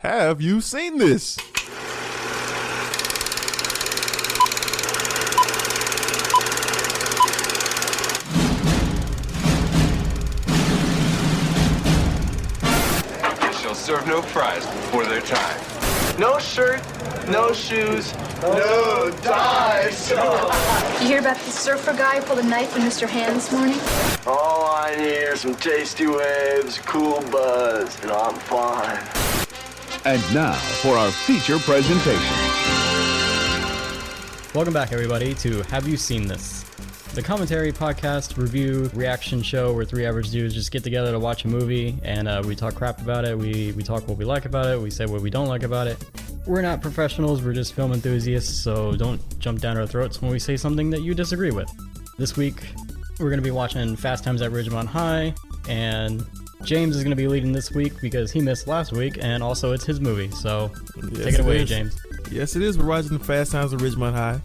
Have you seen this? They shall serve no fries before their time. No shirt, no shoes, no dice. You hear about the surfer guy who pulled a knife in Mr. Hand this morning? All I need are some tasty waves, cool buzz, and I'm fine. And now for our feature presentation. Welcome back, everybody, to Have You Seen This? The commentary podcast, review, reaction show where three average dudes just get together to watch a movie and we talk crap about it, we talk what we like about it, we say what we don't like about it. We're not professionals, we're just film enthusiasts, so don't jump down our throats when we say something that you disagree with. This week, we're going to be watching Fast Times at Ridgemont High, and James is going to be leading this week because he missed last week, and also it's his movie, so take it away, James. Yes, it is. We're watching the Fast Times at Ridgemont High.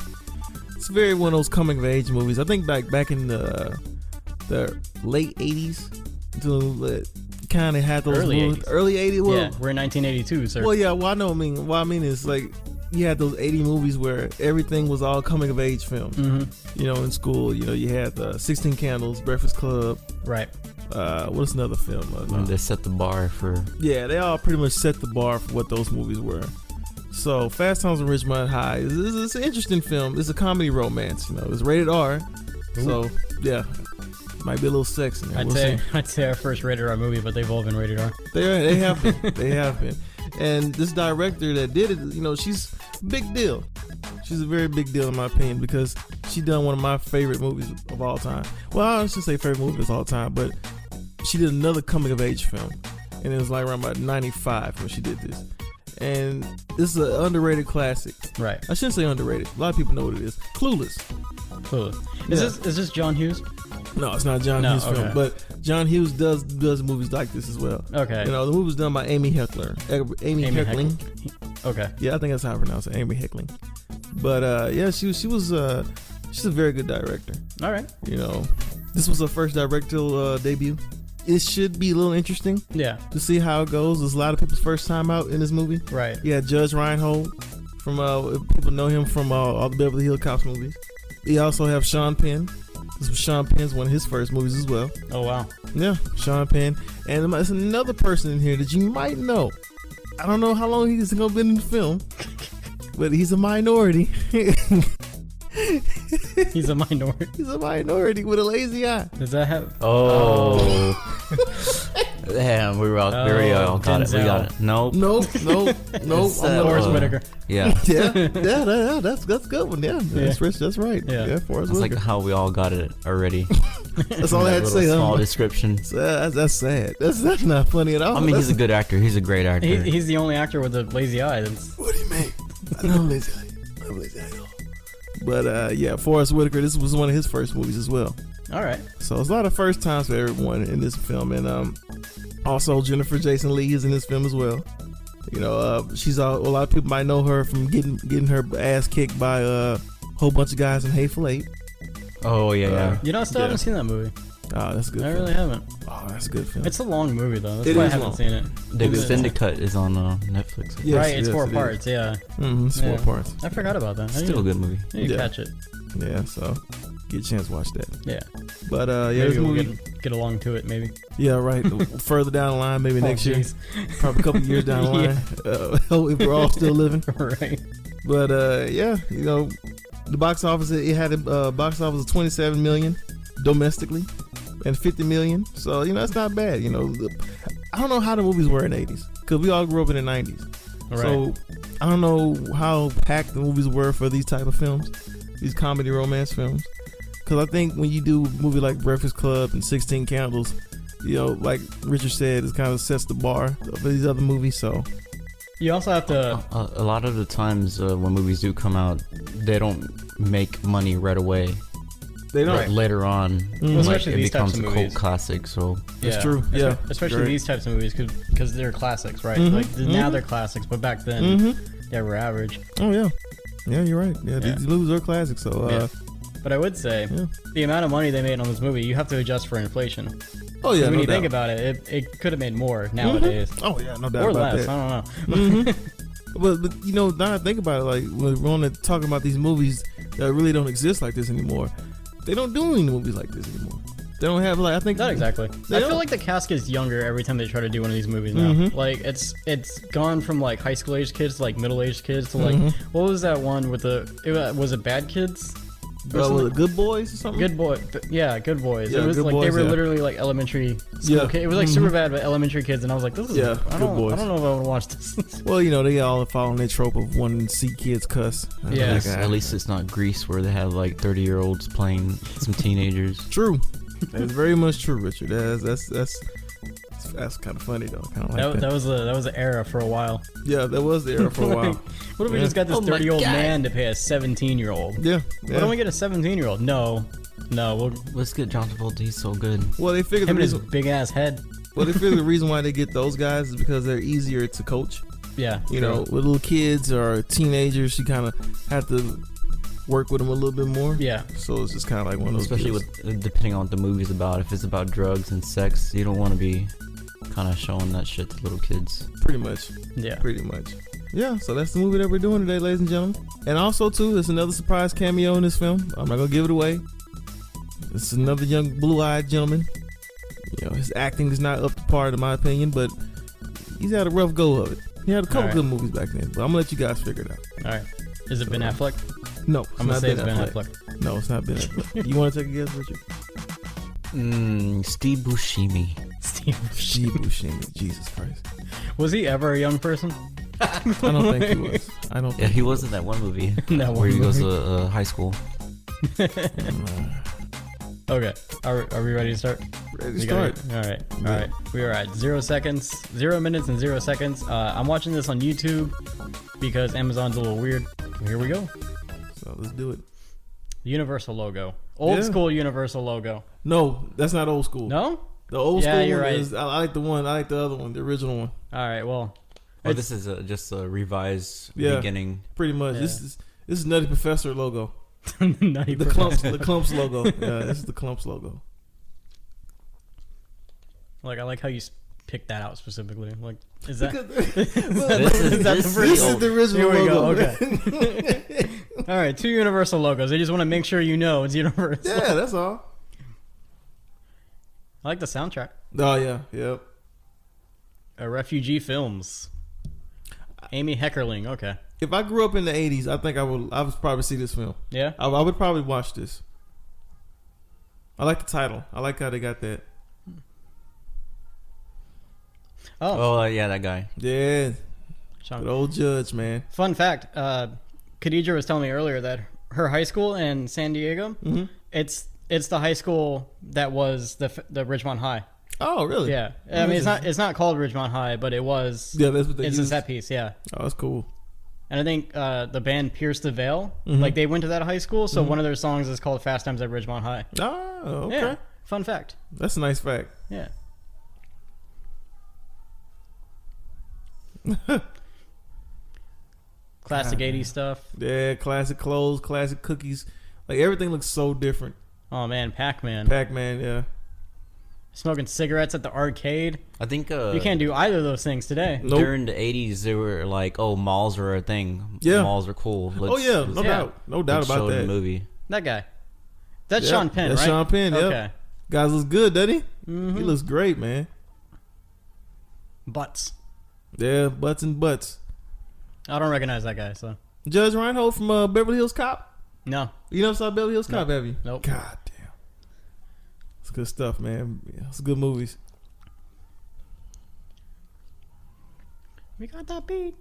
It's very one of those coming of age movies. I think back in the late 80s, kind of had those Early movies. 80s. Early 80s. Well, Yeah, we're in 1982, sir. well, yeah. Well, I know. What I mean is like you had those 80 movies where everything was all coming of age film. Mm-hmm. You know, in school, you had 16 Candles, Breakfast Club. Right. What's another film? They set the bar for... Yeah, they all pretty much set the bar for what those movies were. So, Fast Times at Ridgemont High is an interesting film. It's a comedy romance. It's rated R. Ooh. So, yeah, might be a little sexy. I'd say our first rated R movie, but they've all been rated R. They have been. They have been. And this director that did it, she's a big deal. She's a very big deal in my opinion because she done one of my favorite movies of all time. Well, I shouldn't say favorite movies of all time, but she did another coming of age film, and it was like around about 95 when she did this. And this is an underrated classic. Right. I shouldn't say underrated. A lot of people know what it is. Clueless. Is this John Hughes? No, it's not John Hughes okay. film, but John Hughes does movies like this as well. Okay. The movie was done by Amy Heckler. Amy Heckling. Okay. Yeah, I think that's how I pronounce it. Amy Heckling. But yeah, she's a very good director. All right. This was her first directorial debut. It should be a little interesting. Yeah. To see how it goes. It's a lot of people's first time out in this movie. Right. Yeah, Judge Reinhold from people know him from all the Beverly Hills Cops movies. You also have Sean Penn. This was Sean Penn's one of his first movies as well. Oh wow. Yeah, Sean Penn. And there's another person in here that you might know. I don't know how long he's gonna be in the film, but he's a minority. He's a minority. He's a minority with a lazy eye. Does that have? Oh. Damn, we all got it. We got it. Nope. Nope. It's, Forrest Whitaker. Yeah. Yeah, that's a good one. Yeah, that's Rich. That's right. Yeah. Forrest It's Whitaker. like how we all got it already. That's all I had to say. Small description. That's sad. That's not funny at all. I mean, he's a good actor. He's a great actor. He's the only actor with a lazy eye. What do you mean? I know I'm lazy eye. I'm lazy eye. But yeah, Forrest Whitaker. This was one of his first movies as well. All right. So it's a lot of first times for everyone in this film, and also Jennifer Jason Leigh is in this film as well. She's a lot of people might know her from getting her ass kicked by a whole bunch of guys in Hateful Eight. Oh yeah. I still haven't seen that movie. Oh, that's a good. I film. really haven't. Oh, that's a good film. It's a long movie though. That's It why I is haven't long. seen it. The extended cut is on Netflix. Yes, Right. It's yes, 4 it parts. Yeah. It's 4 parts. I forgot about that. Still a good movie. I need to Yeah. catch it. Yeah, so get a chance to watch that. Yeah. But yeah, Maybe this we'll movie. get along to it. Maybe. Yeah, right. Further down the line, maybe next year. Jeez. Probably a couple years down the line. If we're all still living. Right. But yeah, the box office, it had a box office of 27 million domestically and 50 million. So, that's not bad. I don't know how the movies were in the 80s because we all grew up in the 90s. Right. So I don't know how packed the movies were for these type of films, these comedy romance films. Because I think when you do a movie like Breakfast Club and 16 Candles, like Richard said, it kind of sets the bar for these other movies. So You also have to. A lot of the times when movies do come out, they don't make money right away. they don't. But later on, Well, especially it these types becomes of a movies. cult classic. So It's true. Yeah. Especially Right. these types of movies because they're classics, right? Mhm. Like now they're classics, but back then Mhm. they were average. Oh yeah. Yeah, you're right. Yeah, Yeah. these movies are classics. So Yeah. But I would say Yeah. the amount of money they made on this movie, you have to adjust for inflation. Oh yeah, When no you think doubt. about it, it could have made more nowadays. Oh yeah, no doubt Or about less, that. I don't know. But you know, now I think about it, like when we're on there talking about these movies that really don't exist like this anymore. They don't do any movies like this anymore. They don't have like I think Not exactly. They I don't. feel like the cast gets younger every time they try to do one of these movies now. Mm-hmm. Like it's gone from like high school age kids to like middle aged kids to like Mm-hmm. what was that one with was it Bad Kids? Or was something? it Good Boys or something. Good boy, yeah, Good Boys. Yeah, It was Good like they Boys, were yeah. literally like elementary school Yeah. kids. It was like super bad, but elementary kids, and I was like, this is Yeah, I Good don't Boys. know if I want to watch this. Well, you know, they all following that trope of wanting to see kids cuss. Yeah. Like, at least it's not Grease where they have like 30-year-olds playing some teenagers. True. That's very much true, Richard. That's kind of funny though. Kind of like that. That was an era for a while. Yeah, that was the era for a while. Like, what if we Yeah. just got this Oh my 30-year-old God. man to pay a 17-year-old? Yeah. Why don't we get a 17-year-old? No, we'll Let's get John Travolta. He's so good. Well, they figured the him and his reason. big ass head. Well, they figure the reason why they get those guys is because they're easier to coach. Yeah, You know, with little kids or teenagers, you kind of have to work with them a little bit more. yeah. So it's just kind of like one of those. Especially deals. with depending on what the movie's about. If it's about drugs and sex, you don't want to be kind of showing that shit to little kids. pretty much. Yeah. Pretty much. Yeah, so that's the movie that we're doing today, ladies and gentlemen. And also, too, there's another surprise cameo in this film. I'm not going to give it away. It's another young blue-eyed gentleman. You know, his acting is not up to par, in my opinion, but he's had a rough go of it. He had a couple Alright. good movies back then, but I'm going to let you guys figure it out. All right. Is it Ben Affleck? No, it's I'm gonna not say Ben it's Ben Affleck. Affleck. No, it's not Ben Affleck. You want to take a guess, Richard? Steve Buscemi. Steve. Steve Buscemi. Jesus Christ. Was he ever a young person? I don't think he was. I don't Yeah, think he was in that one movie That where he one goes movie. to high school. Okay. Are we ready to start? Ready to We got start. it. All right. Yeah. All right. We are at 0 minutes and 0 seconds. I'm watching this on YouTube because Amazon's a little weird. Here we go. So let's do it. Universal logo. Old Yeah. school Universal logo. No, that's not old school. No? The old Yeah, school you're one right. is, I like the one, I like the other one, the original one. All right. Well, Oh, this is just a revised Yeah. beginning. Pretty much. Yeah. This is Nutty Professor logo. Nutty The Professor. clumps logo. Yeah, this is the clumps logo. Like, I like how you picked that out specifically. Like, is that? This is that the this first- This is the original Here we logo. go. Okay. All right. 2 Universal logos. I just want to make sure you know it's Universal. Yeah, that's all. I like the soundtrack. Oh yeah, yep. Refugee Films. Amy Heckerling. Okay. If I grew up in the '80s, I think I would probably see this film. Yeah. I would probably watch this. I like the title. I like how they got that. Oh, Oh, yeah, that guy. Yeah, Sean. good old judge, man. Fun fact. Khadija was telling me earlier that her high school in San Diego, it's the high school that was the Ridgemont High. Oh, really? Yeah. I mean, it's not called Ridgemont High, but it was. Yeah, that's what they It's a used. set piece. Yeah. Oh, that's cool. And I think the band Pierce the Veil, Mm-hmm. like they went to that high school, so one of their songs is called "Fast Times at Ridgemont High." Oh, okay. Yeah. Fun fact. That's a nice fact. Yeah. Classic 80s stuff. Yeah, classic clothes, classic cookies. Like everything looks so different. Oh man, Pac-Man. Pac-Man, yeah. Smoking cigarettes at the arcade. I think You can't do either of those things today. Nope. during the 80s, they were like, oh, malls are a thing. Yeah. Malls are cool. Oh yeah, no Yeah. doubt, no doubt let's about show it in that. the movie. That guy. That's Yeah, Sean Penn, that's right? Sean Penn, yep. Okay. Guys looks good, doesn't he? Mm-hmm. He looks great, man. Butts. Yeah, butts and butts. I don't recognize that guy, so. Judge Reinhold from Beverly Hills Cop. No. You never saw Beverly Hills Cop, have you? Nope. God damn. It's good stuff, man. Yeah, it's good movies. We got that beat.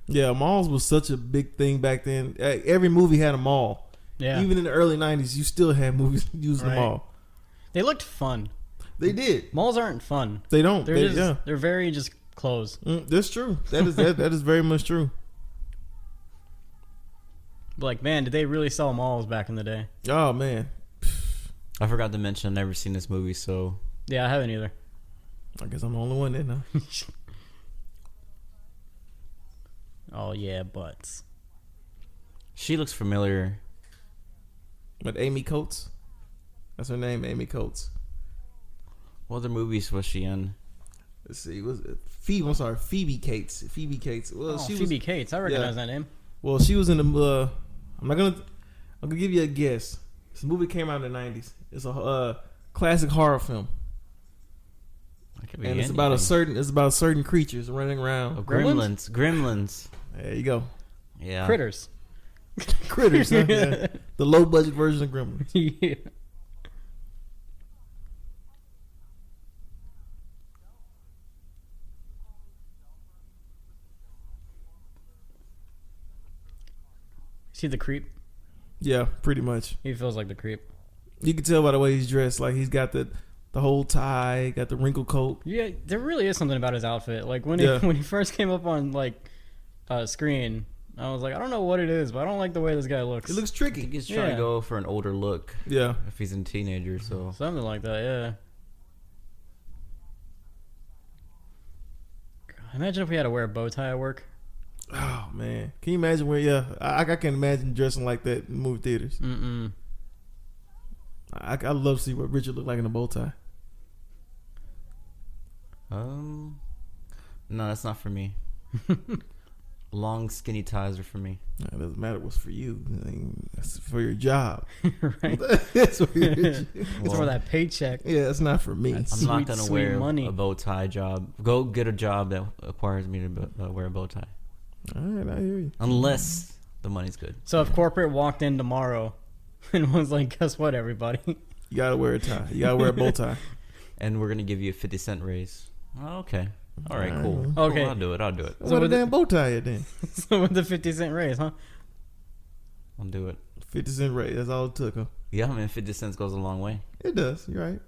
Yeah, malls was such a big thing back then. Every movie had a mall. Yeah. Even in the early 90s, you still had movies using Right. the mall. They looked fun. They did. Malls aren't fun. They don't. They're They, just, yeah. they're very just clothes. That's true. That is very much true. But like, man, did they really sell malls back in the day? Oh, man. I forgot to mention I've never seen this movie, so Yeah, I haven't either. I guess I'm the only one then, huh? Oh yeah, butts. she looks familiar. But Amy Coates. That's her name, Amy Coates. What other movies was she in? Let's see. Was it Phoebe? I'm sorry, Phoebe Cates. Phoebe Cates. Well, Phoebe Cates. I recognize that name. Well, she was in the. I'm gonna give you a guess. This movie came out in the '90s. It's a classic horror film. And it's about certain creatures running around. Oh, Gremlins. There you go. Yeah. Critters. Critters. Huh? Yeah. The low budget version of Gremlins. Yeah. See the creep? Yeah, pretty much. He feels like the creep. You can tell by the way he's dressed. Like he's got the whole tie, got the wrinkled coat. Yeah, there really is something about his outfit. Like when he first came up on screen, I was like, I don't know what it is, but I don't like the way this guy looks. It looks I tricky. think he's trying to go for an older look. Yeah. If he's a teenager, so Something like that, yeah. God, imagine if we had to wear a bow tie at work. Oh man, can you imagine where? Yeah, I can imagine dressing like that in movie theaters. I'd love to see what Richard looked like in a bow tie. no, that's not for me. Long skinny ties are for me. It doesn't matter what's for you. I mean, that's for your job. Right. That's for your It's for that paycheck. Yeah, it's not for me. I'm Sweet, not gonna sweet wear money. a bow tie job. Go get a job that requires me to wear a bow tie. All right, I hear you. Unless the money's good. So if corporate walked in tomorrow and was like, guess what, everybody? You gotta wear a tie. You gotta wear a bow tie. And we're gonna give you a 50-cent raise. Oh, okay. All right, cool. Okay. Cool, I'll do it. Wear a damn bow tie it then. So with the 50-cent raise, huh? I'll do it. 50-cent raise. That's all it took, huh? Yeah, man, 50 cents goes a long way. It does. You're right.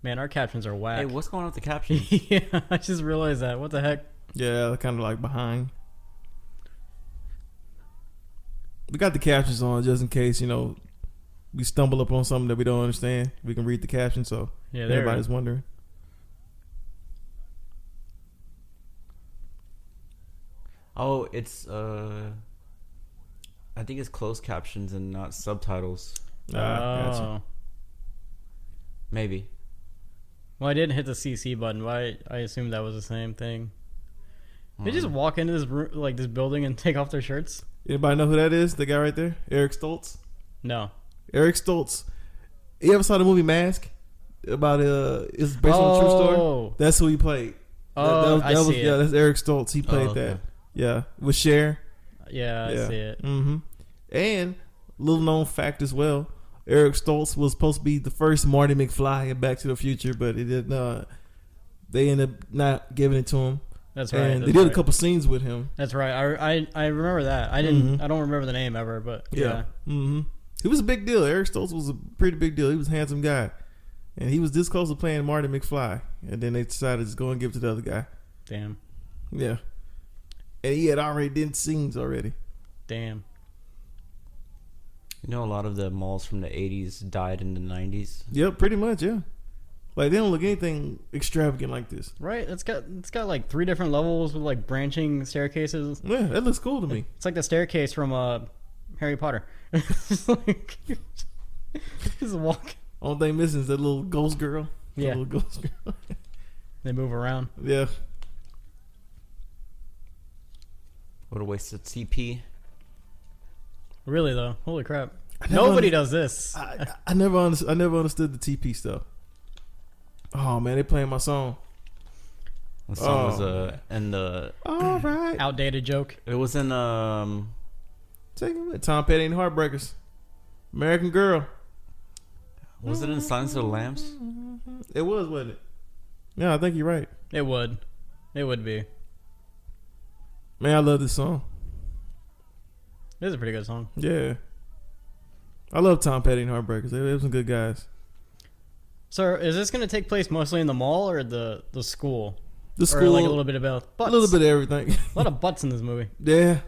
Man, our captions are whack. Hey, what's going on with the captions? Yeah, I just realized that. What the heck? Yeah, they're kind of like behind. We got the captions on just in case, we stumble upon something that we don't understand. We can read the caption, so Yeah, everybody's wondering. Oh, it's I think it's closed captions and not subtitles. Gotcha. Maybe. Well, I didn't hit the CC button, but I assumed that was the same thing. They just walk into this room, like this building and take off their shirts? Anybody know who that is? The guy right there? Eric Stoltz? No. Eric Stoltz. You ever saw the movie Mask? About it's based on a true story. That's who he played. I see it. Yeah, that's Eric Stoltz. He played okay. that. Yeah, with Cher. Yeah, I see it. Mm-hmm. And little known fact as well, Eric Stoltz was supposed to be the first Marty McFly in Back to the Future, but it did not. They ended up not giving it to him. That's right. And they did a couple scenes with him. That's right. I remember that. I didn't. I don't remember the name ever, but yeah. Mm-hmm. He was a big deal. Eric Stoltz was a pretty big deal. He was a handsome guy, and he was this close to playing Marty McFly. And then they decided to just go and give it to the other guy. Damn. Yeah. And he had already did scenes already. Damn. You know, a lot of the malls from the 80s died in the 90s. Yep, pretty much, yeah. Like, they don't look anything extravagant like this. Right? It's got like 3 different levels with like branching staircases. Yeah, that looks cool to me. It's like the staircase from Harry Potter. It's like just walk. Only thing missing is that little ghost girl. Yeah. Little ghost girl. They move around. Yeah. What a waste of TP. Really though, holy crap! Nobody does this. I never understood the TP stuff. Oh man, they playing my song. The song was in the All right, Outdated joke. it was in take it with Tom Petty and Heartbreakers. American Girl. was it in Silence of the Lambs? It was, wasn't it? Yeah, I think you're right. It would be. Man, I love this song. It is a pretty good song. Yeah, I love Tom Petty and Heartbreakers. They were some good guys. So, is this going to take place mostly in the mall or the school? The Or school, like a little bit of both? Butts. a little bit of everything. A lot of butts in this movie. Yeah.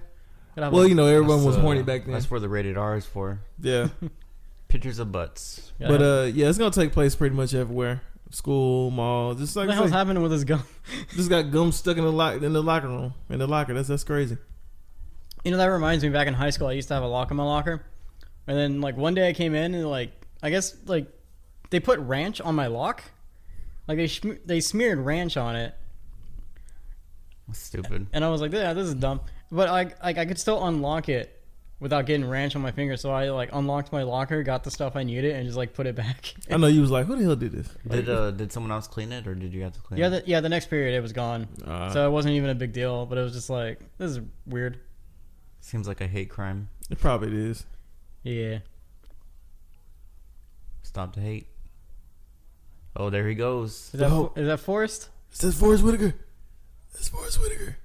Gotta have Well, a- you know, everyone That's, was horny back then. That's where the rated R is for. Yeah. Pictures of butts. gotta But have- yeah, it's gonna take place pretty much everywhere. School, mall, just like what the hell's happening with his gum? just got gum stuck in the locker room. In the locker. That's crazy. You know, that reminds me, back in high school, I used to have a lock in my locker. And then, like, one day I came in and, like, I guess, like, they put ranch on my lock. Like, they smeared ranch on it. That's stupid. And I was like, yeah, this is dumb. But I could still unlock it without getting ranch on my finger. So I, like, unlocked my locker, got the stuff I needed, and just, like, put it back. I know you was like, who the hell did this? Did someone else clean it, or did you have to clean it? The next period, it was gone. So it wasn't even a big deal. But it was just like, this is weird. Seems like a hate crime. It probably is. Yeah. Stop the hate. Oh, there he goes. Is that Forrest? It says Forrest Whitaker. It's Forrest Whitaker.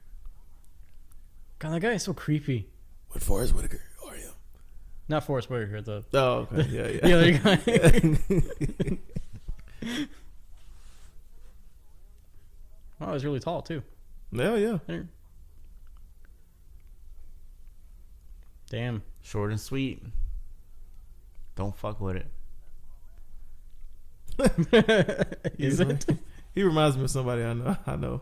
God, that guy is so creepy. What Forrest Whitaker are you? Not Forrest Whitaker, the Oh, okay. Yeah, yeah. the other guy. Oh, he's really tall too. Hell yeah. Damn. Short and sweet. Don't fuck with it. Is it? He reminds me of somebody I know.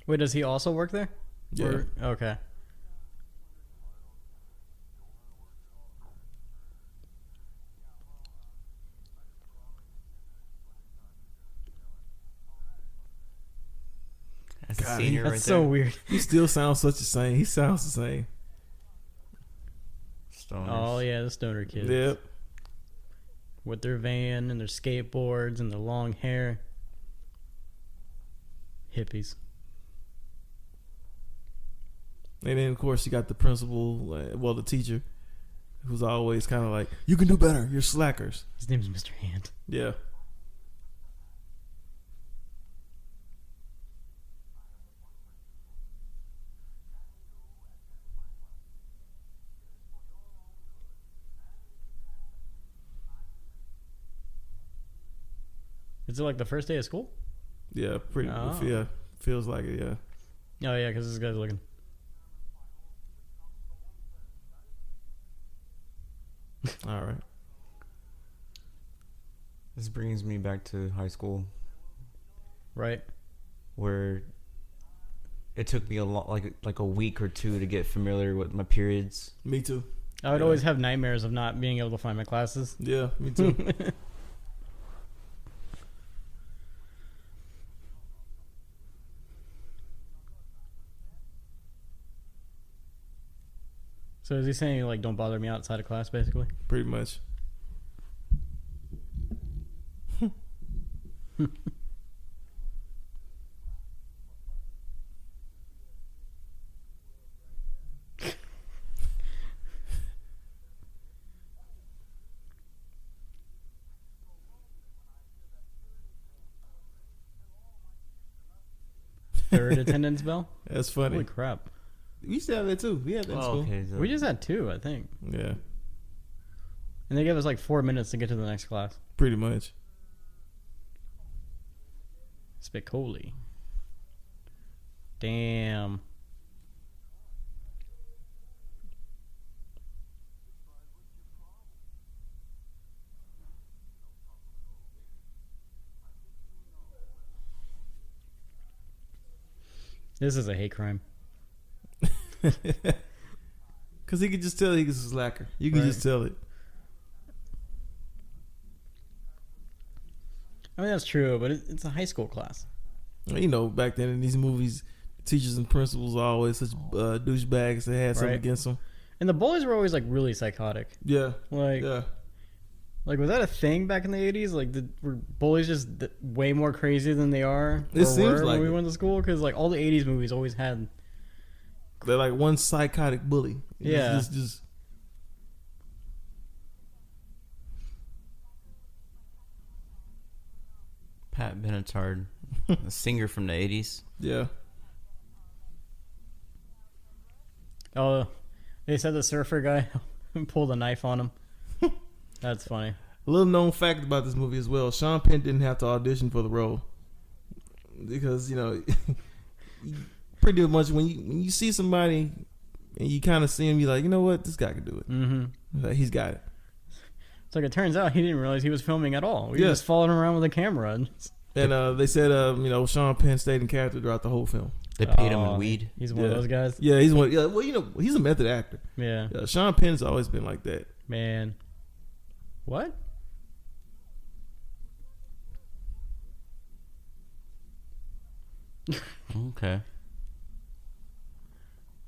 Wait, does he also work there? Yeah. Okay. That's God, a senior That's right so there. weird. He still sounds such the same. He sounds the same. Stoners. Oh yeah, the stoner kids. Yep. With their van and their skateboards and their long hair. Hippies. And then of course you got the principal, the teacher, who's always kind of like, you can do better. You're slackers. His name's Mr. Hand. Yeah. Is it like the first day of school? Yeah. Pretty. Oh. Yeah. Feels like it. Yeah. Oh yeah, because this guy's looking. All right. This brings me back to high school, Right. where it took me a lot, like a week or two, to get familiar with my periods. Me too. I would Yeah. always have nightmares of not being able to find my classes. Yeah. Me too. So is he saying, like, don't bother me outside of class, basically? Pretty much. Third attendance bell? That's funny. Holy crap. We used to have that too. We had that in school. okay. So We just had 2, I think. Yeah. And they gave us like 4 minutes to get to the next class. Pretty much. Spicoli. Damn. This is a hate crime. Because he could just tell he's a slacker. You can Right. just tell it. I mean, that's true, but it's a high school class. You know, back then in these movies, teachers and principals are always such douchebags. They had something Right. against them. And the bullies were always like really psychotic. Yeah. Like, Yeah. like was that a thing back in the 80s? Like, were bullies just way more crazy than they are? It or seems were like when we it. went to school? Because like all the 80s movies always had. They're like one psychotic bully. Yeah. Just Pat Benatar, a singer from the 80s. yeah. Oh, they said the surfer guy pulled a knife on him. That's funny. A little known fact about this movie as well: Sean Penn didn't have to audition for the role because pretty much when you see somebody and you kind of see him, you're like, you know what, this guy can do it. Mm-hmm. Like, he's got it. It's like it turns out he didn't realize he was filming at all. He was just following around with a camera. And they said, Sean Penn stayed in character throughout the whole film. They paid him in weed. He's one of those guys. Yeah, he's one. Yeah, well, he's a method actor. Yeah. Sean Penn's always been like that. Man. What? Okay.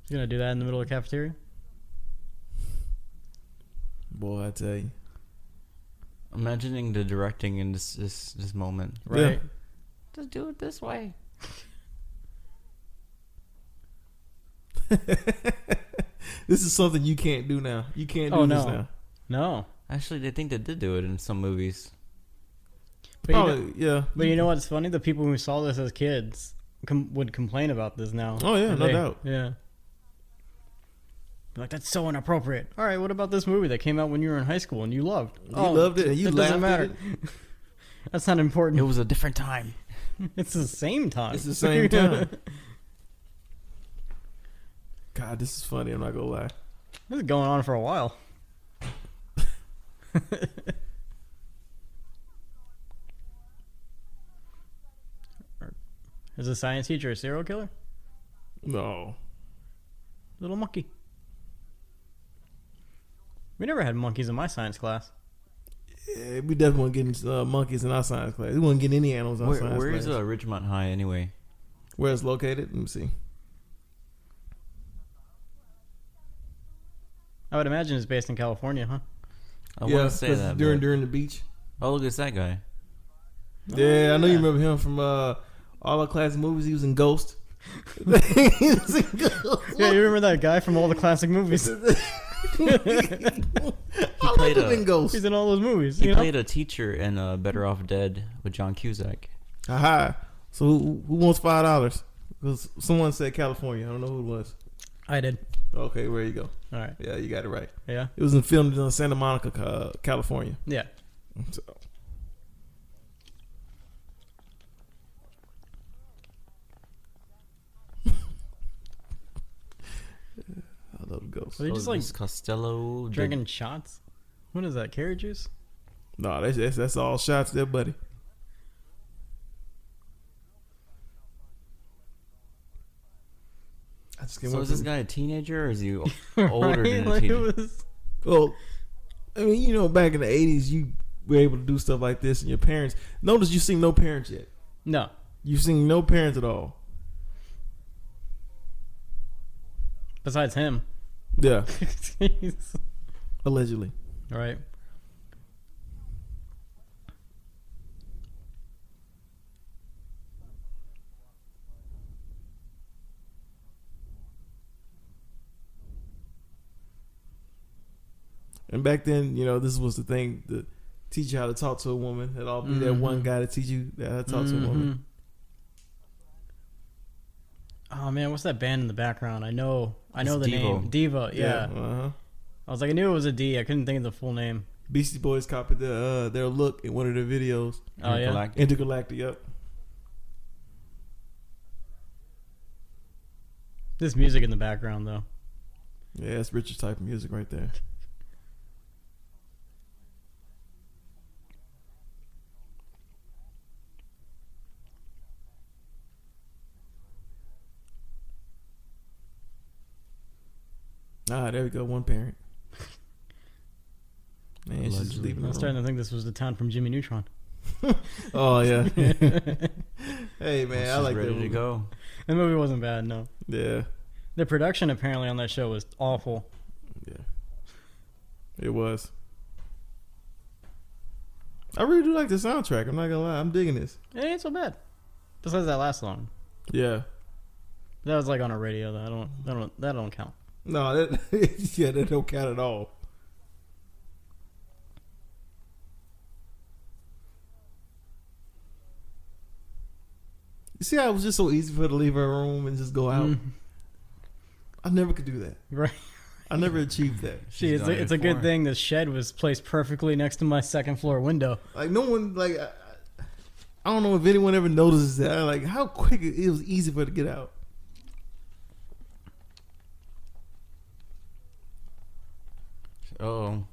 He's gonna do that in the middle of the cafeteria? Boy, I tell you. Imagining the directing in this moment. Right. Yeah. Just do it this way. This is something you can't do now. You can't do this now. No. Actually, they think they did do it in some movies. But Probably, yeah. But you know what's funny? The people who saw this as kids would complain about this now. Oh, yeah, no doubt. Yeah. Like, that's so inappropriate. All right, what about this movie that came out when you were in high school and you loved? You loved it and you it laughed doesn't matter. at it. That's not important. It was a different time. It's the same time. It's the same time. God, this is funny. I'm not gonna lie. This is going on for a while. Is a science teacher a serial killer? No. Little monkey. We never had monkeys in my science class. Yeah, we definitely weren't getting monkeys in our science class. We weren't getting any animals in our science Where class. is Ridgemont High anyway? Where it's located? Let me see. I would imagine it's based in California, huh? I want to say that. during the beach. Oh, look, it's that guy. Yeah, I know you remember him from all our classic movies. He was in Ghost. He was in Ghost. Yeah, you remember that guy from all the classic movies? He played in Ghost. He's in all those movies. He played a teacher in Better Off Dead with John Cusack. Aha. So who wants $5? Because someone said California. I don't know who it was. I did. Okay, there you go. All right. Yeah, you got it right. Yeah. It was filmed in Santa Monica, California. Yeah. So. I love Ghosts. Are they just like Costello drinking shots? What is that? Carrot juice? No, that's all shots there, buddy. So is this guy a teenager or is he older Right? than a Like, it teenager? was... Well, I mean, back in the 80s, you were able to do stuff like this, and your parents. Notice you've seen no parents yet. No. You've seen no parents at all. Besides him. Yeah, Jeez. allegedly. All right. And back then, this was the thing to teach you how to talk to a woman. It'd all be that one guy to teach you how to talk to a woman. Oh man, what's that band in the background? I know It's the name. Diva, yeah. Uh-huh. I was like, I knew it was a D. I couldn't think of the full name. Beastie Boys copied their look in one of their videos. Oh yeah. Intergalactic, yep. This music in the background though. Yeah, that's Richard's type of music right there. There we go. One parent. Man, she's just leaving. I was starting to think this was the town from Jimmy Neutron. Oh yeah. Hey man, I like that ready movie. to go. The movie wasn't bad, no. Yeah, The production apparently on that show was awful. yeah. It was. I really do like the soundtrack. I'm not gonna lie. I'm digging this. It ain't so bad. Besides that last song. Yeah. That was like on a radio though. That don't count. No, that don't count at all. You see how it was just so easy for her to leave her room and just go out? I never could do that. Right. I never achieved that. Gee, it's a good thing the shed was placed perfectly next to my second floor window. Like no one, like I don't know if anyone ever notices that. Like how quick it was easy for her to get out. Oh,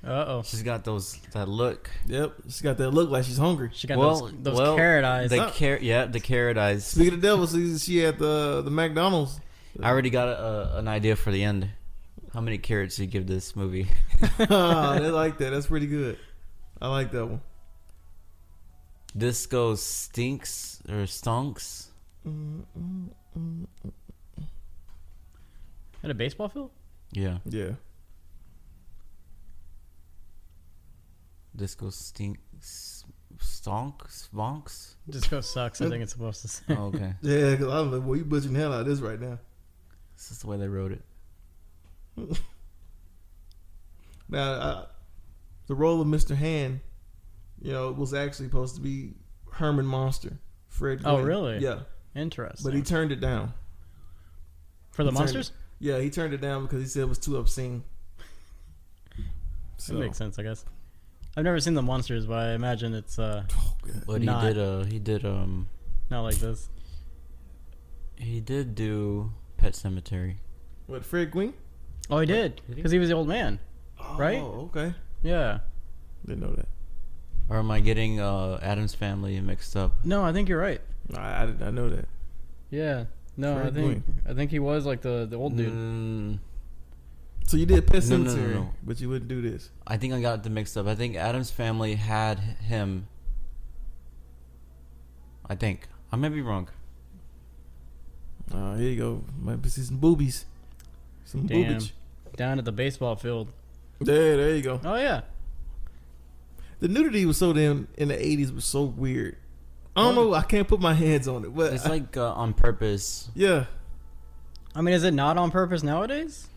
Uh-oh. she's got that look. Yep, she got that look like she's hungry. She got those carrot eyes. The carrot eyes. Speaking of devil, she at the McDonald's. I already got an idea for the end. How many carrots do you give this movie? I like that. That's pretty good. I like that one. Disco stinks or stonks. At a baseball field? Yeah. Yeah. Disco stinks, stonks, vonks. Disco sucks, I think it's supposed to say. Oh, okay. Yeah, because I'm like, well, you butchering the hell out of this right now. This is the way they wrote it. Now, the role of Mr. Hand, was actually supposed to be Herman Monster, Fred Gwynn. Oh, really? Yeah. Interesting. But he turned it down. For the monsters? Yeah, he turned it down because he said it was too obscene. That makes sense, I guess. I've never seen the monsters, but I imagine it's But not like this. He did do Pet Cemetery. What, Fred Gwynn? Oh, he did, because he was the old man, right? Oh, okay. Yeah. Didn't know that. Or am I getting Adam's Family mixed up? No, I think you're right. I did not know that. Yeah. No, Fred I think he was like the old dude. So you did Pet No, Cemetery, but you wouldn't do this. I think I got them mixed up. I think Adam's Family had him. I think. I might be wrong. Here you go. Might be some boobies. Some Damn. boobage. Down at the baseball field. There you go. Oh, yeah. The nudity was so damn in the 80s was so weird. I don't know. I can't put my hands on it. But It's like on purpose. yeah. I mean, is it not on purpose nowadays?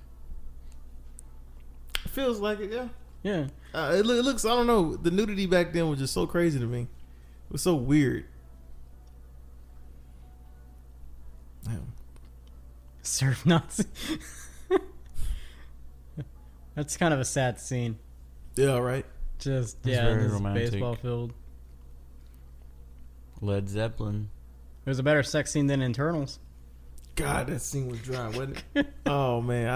It feels like it, yeah. Yeah. It looks, I don't know. The nudity back then was just so crazy to me. It was so weird. Damn. Surf Nazi. That's kind of a sad scene. Yeah, right. Just, It's in very this romantic. baseball field. Led Zeppelin. It was a better sex scene than Internals. God, that scene was dry, wasn't it? Oh, man.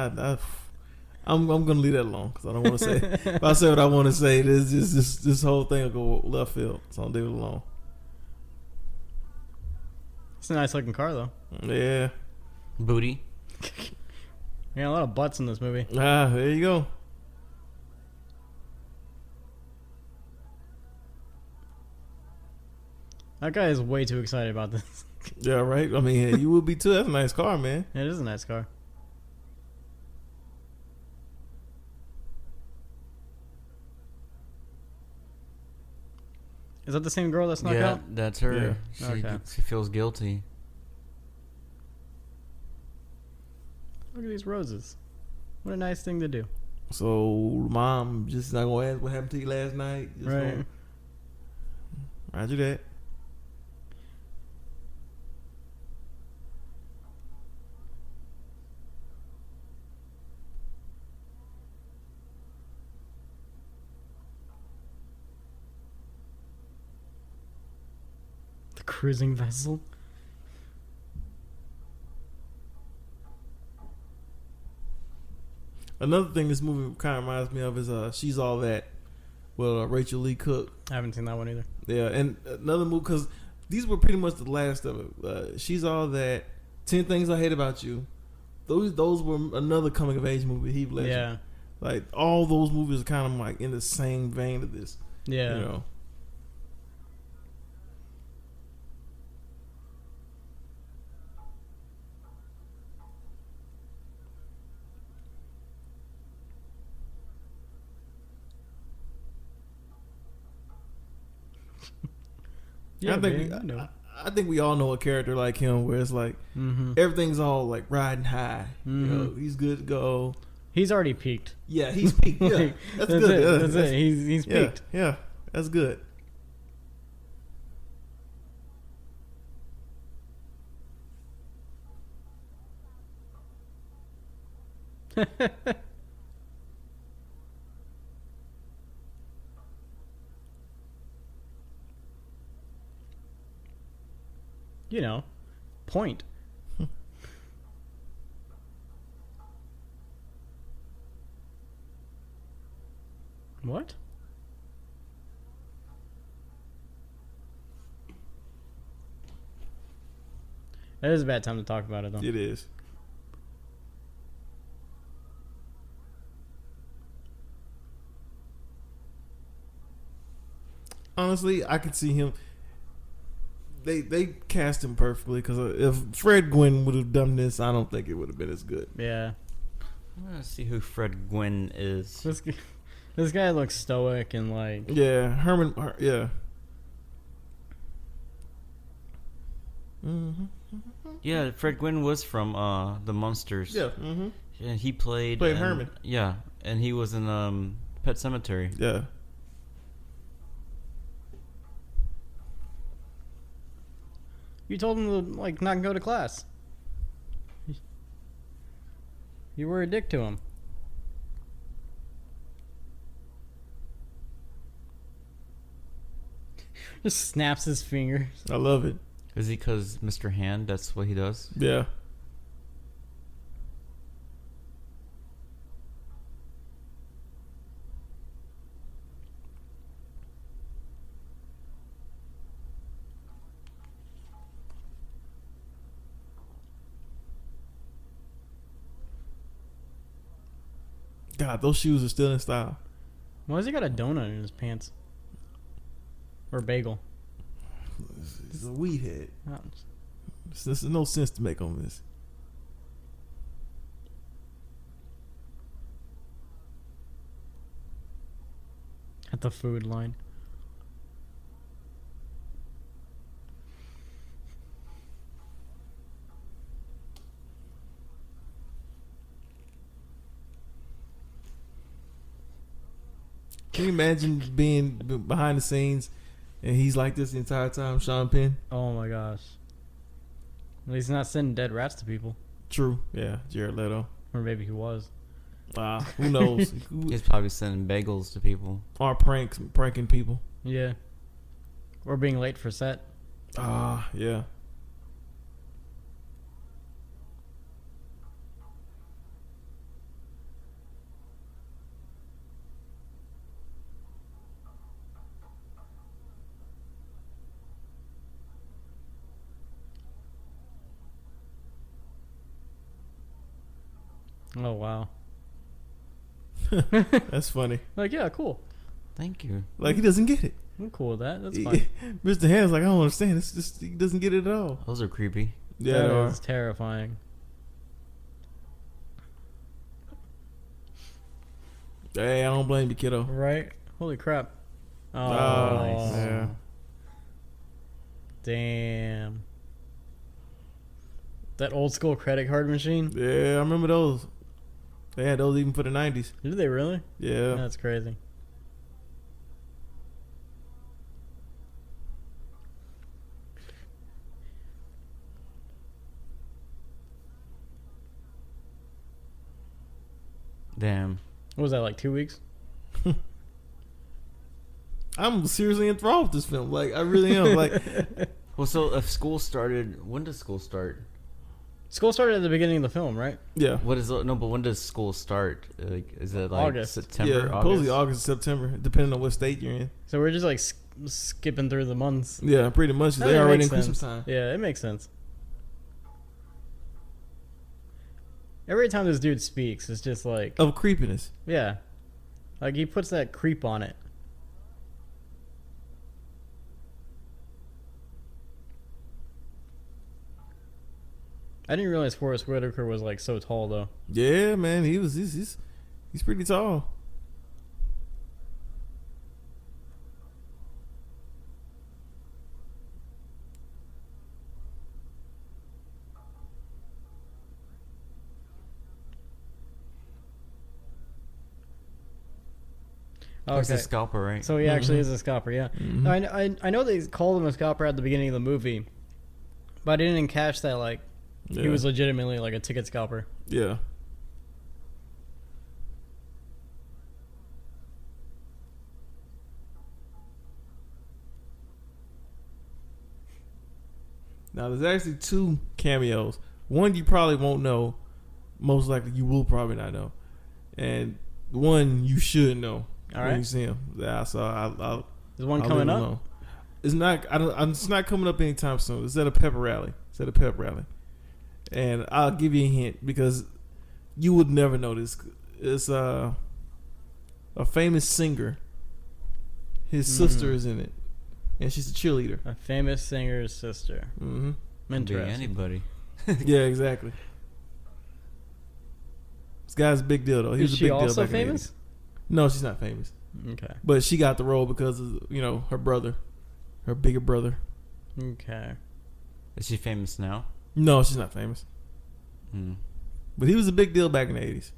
I'm going to leave that alone because I don't want to say. If I say what I want to say, this whole thing will go left field. So I'll leave it alone. It's a nice looking car, though. Yeah. Booty. Yeah, a lot of butts in this movie. There you go. That guy is way too excited about this. Yeah, right. I mean, you would be too. That's a nice car, man. It is a nice car. Is that the same girl that's knocked out? That's her. Yeah. Okay. She feels guilty. Look at these roses. What a nice thing to do. So, mom, just not going to ask what happened to you last night. Just Right. gonna- Roger that. The cruising vessel. Another thing this movie kind of reminds me of is She's All That. Well, Rachel Lee Cook. I haven't seen that one either. Yeah, and another movie, because these were pretty much the last of it. She's All That, 10 Things I Hate About You. Those were another coming of age movie. Heath Ledger. Yeah. Like all those movies are kind of like in the same vein of this. Yeah. You know. Yeah, I think man, I know. I think we all know a character like him where it's like everything's all like riding high. You know, he's good to go. He's already peaked. Yeah, he's peaked. Yeah, Like, that's that's good. it. Yeah, That's it. He's yeah, peaked. yeah, that's good. You know, point. That is a bad time to talk about it, though. It is. Honestly, I could see him. They cast him perfectly because if Fred Gwynn would have done this, I don't think it would have been as good. Yeah. I want to see who Fred Gwynn is. This guy looks stoic and like. Yeah, yeah. Mm-hmm. Yeah, Fred Gwynn was from the Munsters. Yeah. Mm-hmm. And he played Herman. Yeah, and he was in Pet Sematary. Yeah. You told him to like not go to class. You were a dick to him. Just snaps his fingers. I love it. Is he because Mr. Hand? That's what he does. Yeah. God, those shoes are still in style. Why has he got a donut in his pants? Or bagel? He's a weed head. Oh, There's no sense to make on this. at the food line. Can you imagine being behind the scenes and he's like this the entire time, Sean Penn? Oh my gosh. At least he's not sending dead rats to people. True. Yeah, Jared Leto. Or maybe he was. Who knows? He's probably sending bagels to people. Or pranking people. Yeah. Or being late for set. Yeah. Oh, wow. That's funny. Like, yeah, cool. Thank you. Like, he doesn't get it. I'm cool with that. That's fine. Mr. Hand's like, I don't understand. It's just, he doesn't get it at all. Those are creepy. Yeah, they That are. is terrifying. Hey, I don't blame you, kiddo. Right? Holy crap. Oh, Nice. Yeah. Damn. That old school credit card machine? Yeah, I remember those. They had those even for the 90s. Did they really? Yeah. That's crazy. Damn. What was that, like 2 weeks? I'm seriously enthralled with this film. Like, I really am. Like, Well, so if school started, when does school start? School started at the beginning of the film, right? yeah. What is no? But when does school start? Like, is it like August. September? Yeah, August? supposedly August, September, depending on what state you're in. So we're just like skipping through the months. Yeah, pretty much. That They already makes in Christmas sense. time. Yeah, it makes sense. Every time this dude speaks, it's just like, Of creepiness. yeah. Like, he puts that creep on it. I didn't realize Forrest Whitaker was, like, so tall, though. Yeah, man. He's pretty tall. He's a scalper, right? So he actually is a scalper, yeah. Mhm. I know they called him a scalper at the beginning of the movie, but I didn't catch that, like, he Yeah. was legitimately, like, a ticket scalper. Yeah. Now, there's actually two cameos. One you probably won't know. Most likely you will probably not know. And one you should know All when right. you see him. Yeah, so I'll Is one I'll coming leave it up? alone. It's not. It's not coming up anytime soon. It's at a pep rally. And I'll give you a hint because you would never know this. It's a famous singer. His sister is in it, and she's a cheerleader. A famous singer's sister. Mm-hmm. Could be Interesting. anybody. Yeah, exactly. This guy's a big deal though. He Is was a she big deal also back in the famous? 80s. No, she's not famous. Okay. But she got the role because of, you know, her brother, her bigger brother. Okay. Is she famous now? No, she's not famous. Hmm. But he was a big deal back in the 80s.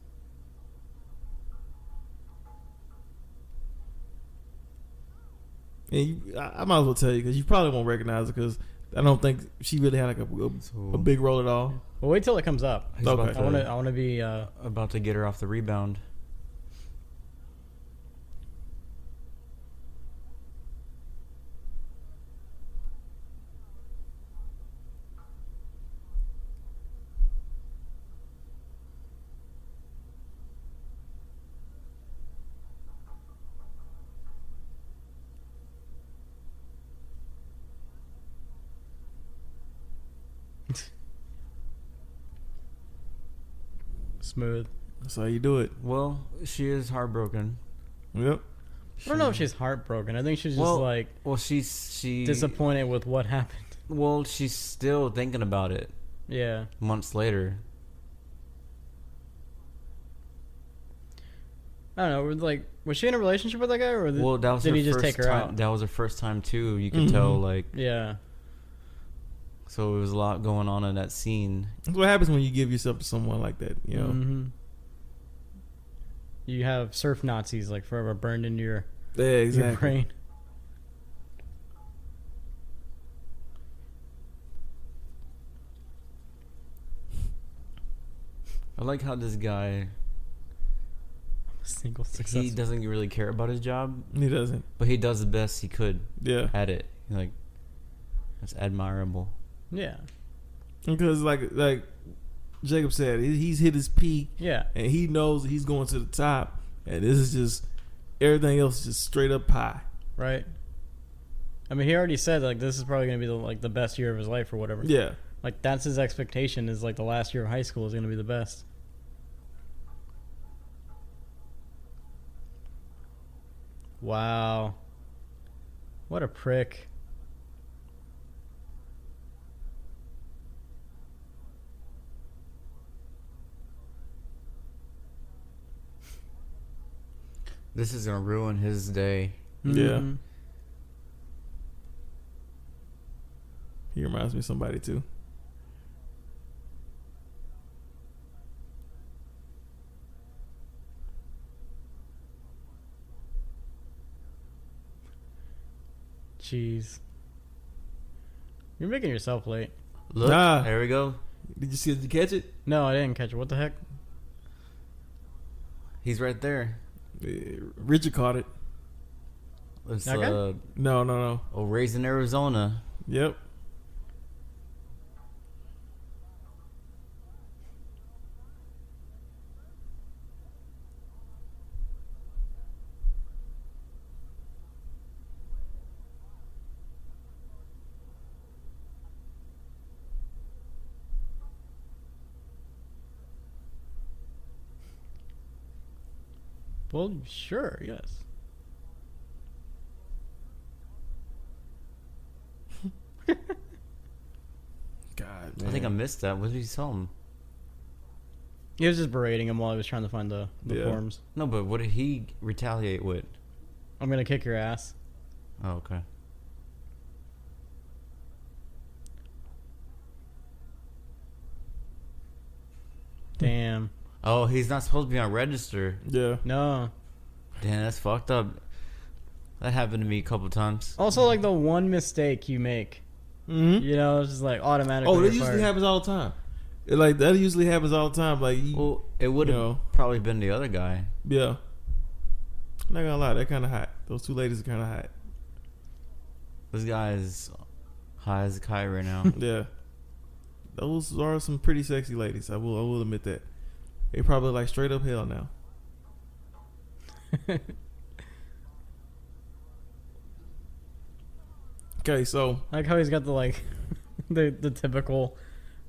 And I might as well tell you because you probably won't recognize her because I don't think she really had like a big role at all. Well, wait till it comes up. He's Okay. about I want to be. about to get her off the rebound. Smooth. That's how you do it. Well, she is heartbroken. Yep. I don't know if she's heartbroken. I think she's just Well, like Well, she disappointed with what happened. Well, she's still thinking about it Yeah. months later. I don't know. Like, was she in a relationship with that guy, or Well, that was did her he just first take her time. out? That was her first time too. You could tell, like, Yeah. so there was a lot going on in that scene. That's what happens when you give yourself to someone like that, you know. Mm-hmm. You have surf Nazis like forever burned into your Yeah, exactly. your brain. I like how this guy, Single he success. doesn't really care about his job, He doesn't. but he does the best he could Yeah. at it. Like, that's admirable. Yeah. Because like Jacob said, he's hit his peak Yeah. and he knows he's going to the top. And this is just everything else is just straight up pie. Right. I mean, he already said like this is probably gonna be the best year of his life or whatever. Yeah. Like that's his expectation is like the last year of high school is gonna be the best. Wow. What a prick. This is gonna ruin his day. Yeah. Mhm. He reminds me of somebody too. Jeez. You're making yourself late. Look, Nah. there we go. Did you catch it? No, I didn't catch it. What the heck? He's right there. Richard caught it. It's That guy? No. raised in Arizona. Yep. Well, sure, yes. God, man. I think I missed that. What did he tell him? He was just berating him while he was trying to find the Yeah. forms. No, but what did he retaliate with? I'm gonna kick your ass. Oh, okay. Damn. Oh, he's not supposed to be on register. Yeah. No. Damn, that's fucked up. That happened to me a couple times. Also, like the one mistake you make, Mm-hmm. you know, it's just like automatically. Oh, that you're usually fired. happens all the time. That usually happens all the time. Like, Well, it would have You know. probably been the other guy. yeah. I'm not gonna lie, they're kind of hot. Those two ladies are kind of hot. This guy is high as a kite right now. Yeah. Those are some pretty sexy ladies. I will admit that. They probably like straight up hell now. Okay, so Like how he's got the like the typical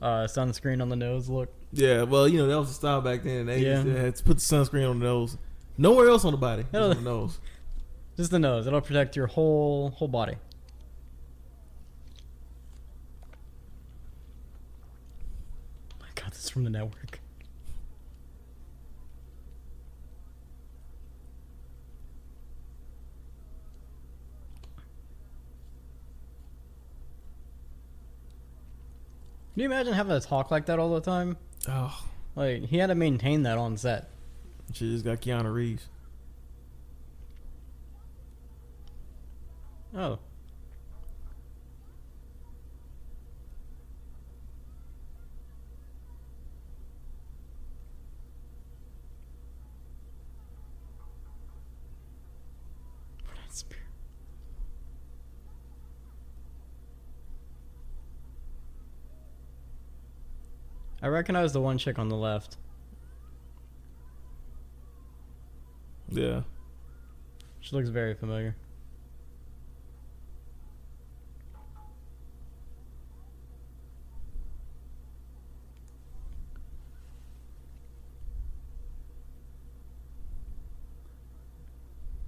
sunscreen on the nose look. Yeah, well, you know, that was the style back then. They Yeah. had to put the sunscreen on the nose. Nowhere else on the body. Just on the nose. Just the nose. It'll protect your whole body. I got this from the network. Can you imagine having to talk like that all the time? Oh, Like, he had to maintain that on set. she just got Keanu Reeves. Oh. I recognize the one chick on the left. Yeah. She looks very familiar.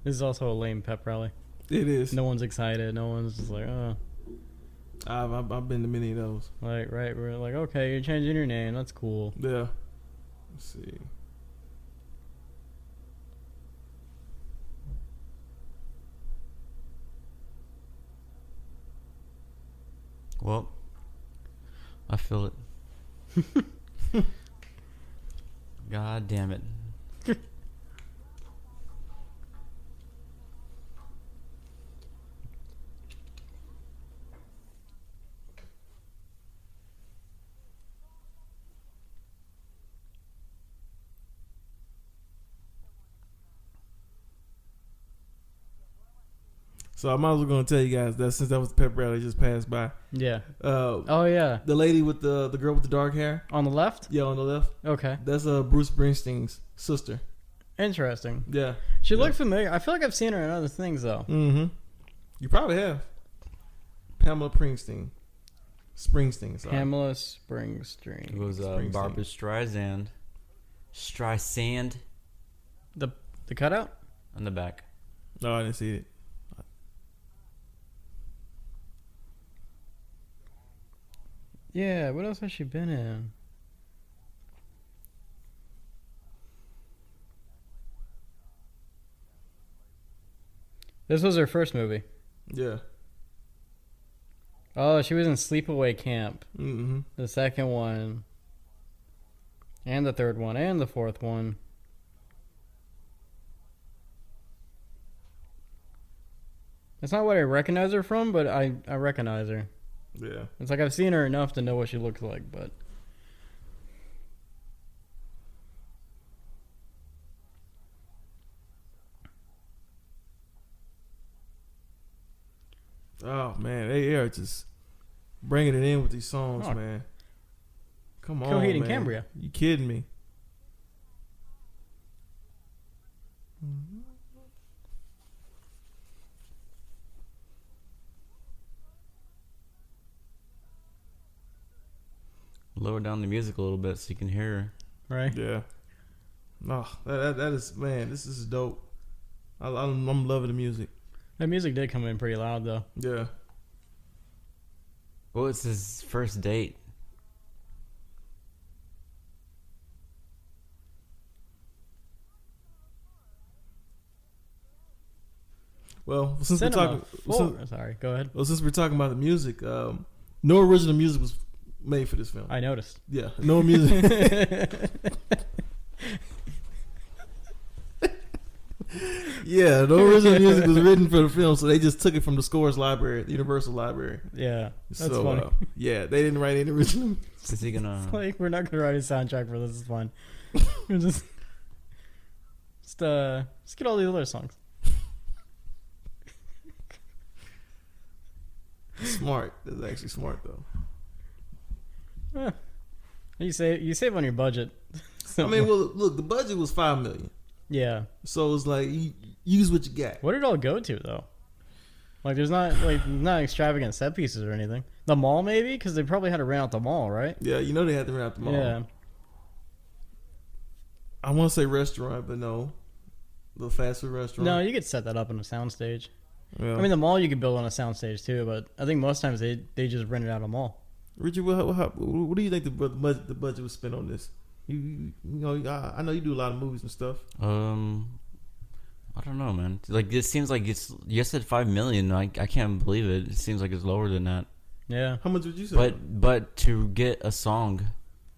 This is also a lame pep rally. It is. No one's excited. No one's just like, oh. I've been to many of those. Like, right, we're like, okay, you're changing your name. That's cool. Yeah. Let's see. Well, I feel it. God damn it. So I might as well going to tell you guys that since that was the pep rally that just passed by. Yeah. Oh, yeah. The lady with the girl with the dark hair. On the left? Yeah, on the left. Okay. That's Bruce Springsteen's sister. Interesting. Yeah. She looked familiar. I feel like I've seen her in other things, though. Mm-hmm. You probably have. Pamela Springsteen. Sorry. Pamela Springsteen. It was Barbara Streisand. Streisand The cutout? on the back. No, I didn't see it. Yeah, what else has she been in? This was her first movie. Yeah. Oh, she was in Sleepaway Camp. Mm-hmm. The second one. And the third one. And the fourth one. That's not what I recognize her from, but I recognize her. Yeah. It's like I've seen her enough to know what she looks like, but... Oh, man. They are just bringing it in with these songs, Oh. man. Come on, Coheed and man. Cambria. You kidding me? Lower down the music a little bit so you can hear her. Right? Yeah. No, that is, man, this is dope. I'm loving the music. That music did come in pretty loud, though. Yeah. Well, it's his first date. Well, since Cinema we're talking, Sorry, go ahead. since we're talking about the music, no original music was made for this film. I noticed. Yeah, no music. Yeah, no original music was written for the film, so they just took it from the Scores Library, the Universal Library. Yeah, that's so, funny. Yeah, they didn't write any original. Is he gonna? Like, we're not gonna write a soundtrack for this. It's fine. We're just get all these other songs. Smart. That's actually smart though. You save on your budget. So, I mean, well, look, the budget was $5 million, yeah. so it's like you use what you got. What did it all go to though? Like, there's not extravagant set pieces or anything. The mall, maybe? Because they probably had to rent out the mall, right? Yeah, you know they had to rent out the mall. Yeah. I want to say restaurant, but no. The fast food restaurant. No, you could set that up on a soundstage. Yeah. I mean, the mall you could build on a soundstage too, but I think most times they just rent it out a mall. Richard, what do you think the budget was spent on this? You know, I know you do a lot of movies and stuff. I don't know, man. Like, this seems like it's. You said $5 million. I can't believe it. It seems like it's lower than that. Yeah. How much would you say? But to get a song,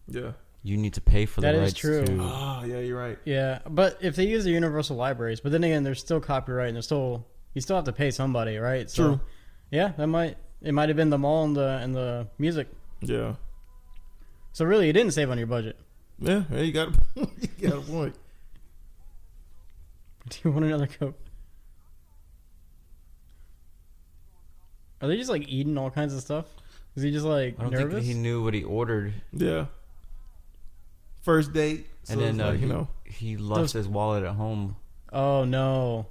yeah, you need to pay for the That is rights. true. To, yeah, you're right. Yeah, but if they use the universal libraries, but then again, there's still copyright, and you still have to pay somebody, right? So, True. Yeah, it might have been the mall and the music. Yeah. So really, you didn't save on your budget. Yeah, you got you got a point. Do you want another Coke? Are they just like eating all kinds of stuff? Is he just like I don't nervous? think he knew what he ordered. Yeah. First date, so And then like, you know, he left his wallet at home. Oh no!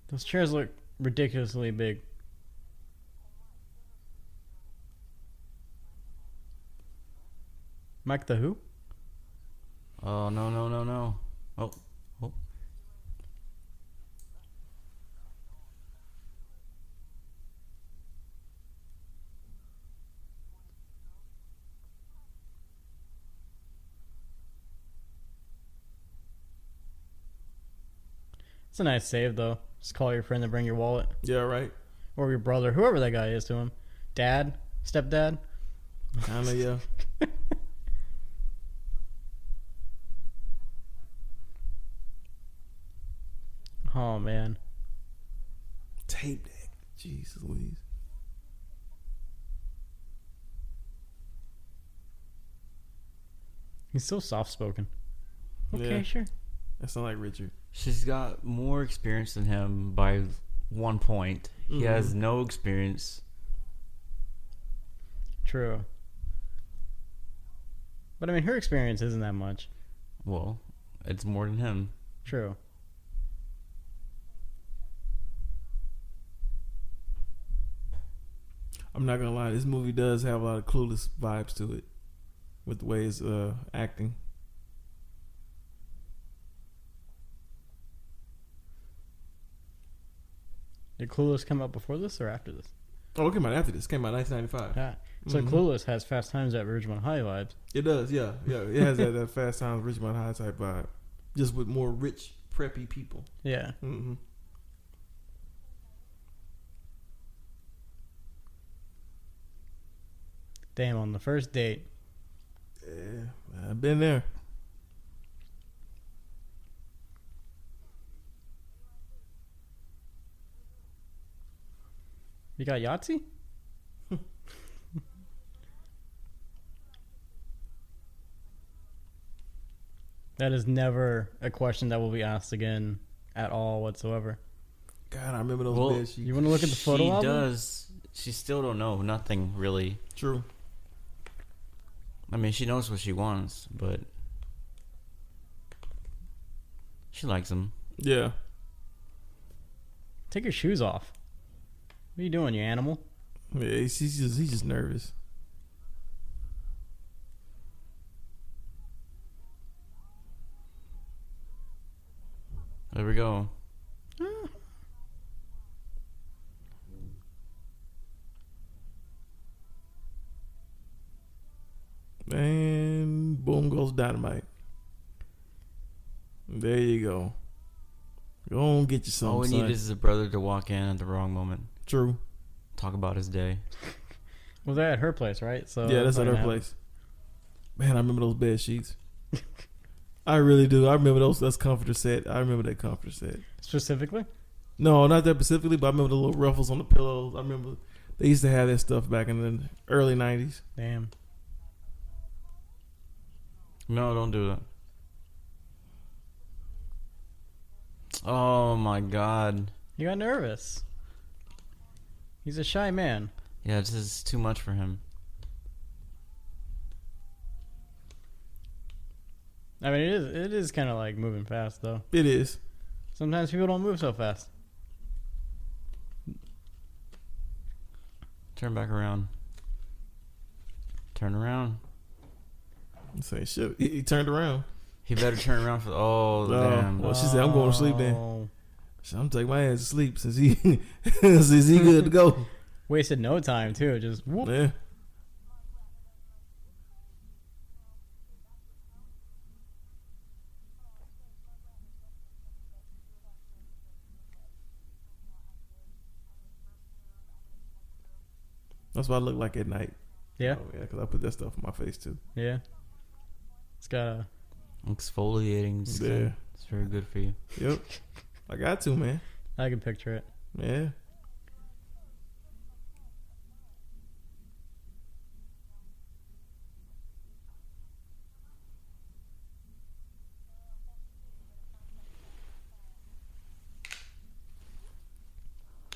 Those chairs look ridiculously big. Mike the Who? Oh no! Oh. It's a nice save though. Just call your friend to bring your wallet, yeah, right. or your brother, whoever that guy is to him. Dad, stepdad. Kinda, yeah. Oh man. Tape deck. Jesus Louise. He's so soft spoken. Okay, Yeah. sure. That sound like Richard. She's got more experience than him by 1 point. He has no experience. True. But I mean, her experience isn't that much. Well, it's more than him. True. I'm not gonna lie, this movie does have a lot of Clueless vibes to it, with the way it's acting. Did Clueless come out before this or after this? Oh, it came out after this. It came out 1995. Yeah. So Clueless has Fast Times at Ridgemont High vibes. It does, yeah. It has that Fast Times Ridgemont High type vibe, just with more rich, preppy people. Yeah. Mm-hmm. Damn, on the first date. Yeah, I've been there. You got Yahtzee? That is never a question that will be asked again at all whatsoever. God, I remember those Well, bed sheets. You want to look at the photo She album? does. She still don't know nothing, really. True. I mean, she knows what she wants, but she likes him. Yeah. Take your shoes off. What are you doing, you animal? Yeah, he's just nervous. There we go. And boom goes dynamite. There you go. Go on, get you some. All we son. need is a brother to walk in at the wrong moment. True. Talk about his day. Well, they're at her place, right? So Yeah, that's at her place. Man, I remember those bed sheets. I really do. I remember those comforter set. I remember that comforter set. Specifically? No, not that specifically, but I remember the little ruffles on the pillows. I remember they used to have that stuff back in the early 90s. Damn. No, don't do that. Oh my god. You got nervous. He's a shy man. Yeah, this is too much for him. I mean, it is kind of like moving fast, though. It is. Sometimes people don't move so fast. Turn back around. Turn around. Say shit. He turned around. He better turn around for. Oh, damn. Well, she said, "I'm going to sleep then." So I'm taking my ass to sleep since he since he good to go. Wasted no time too. Just whoop. Yeah. That's what I look like at night. Yeah. Oh, yeah, because I put that stuff on my face too. Yeah. It's got a. Exfoliating skin. Yeah. It's very good for you. Yep. I got to, man. I can picture it. Yeah.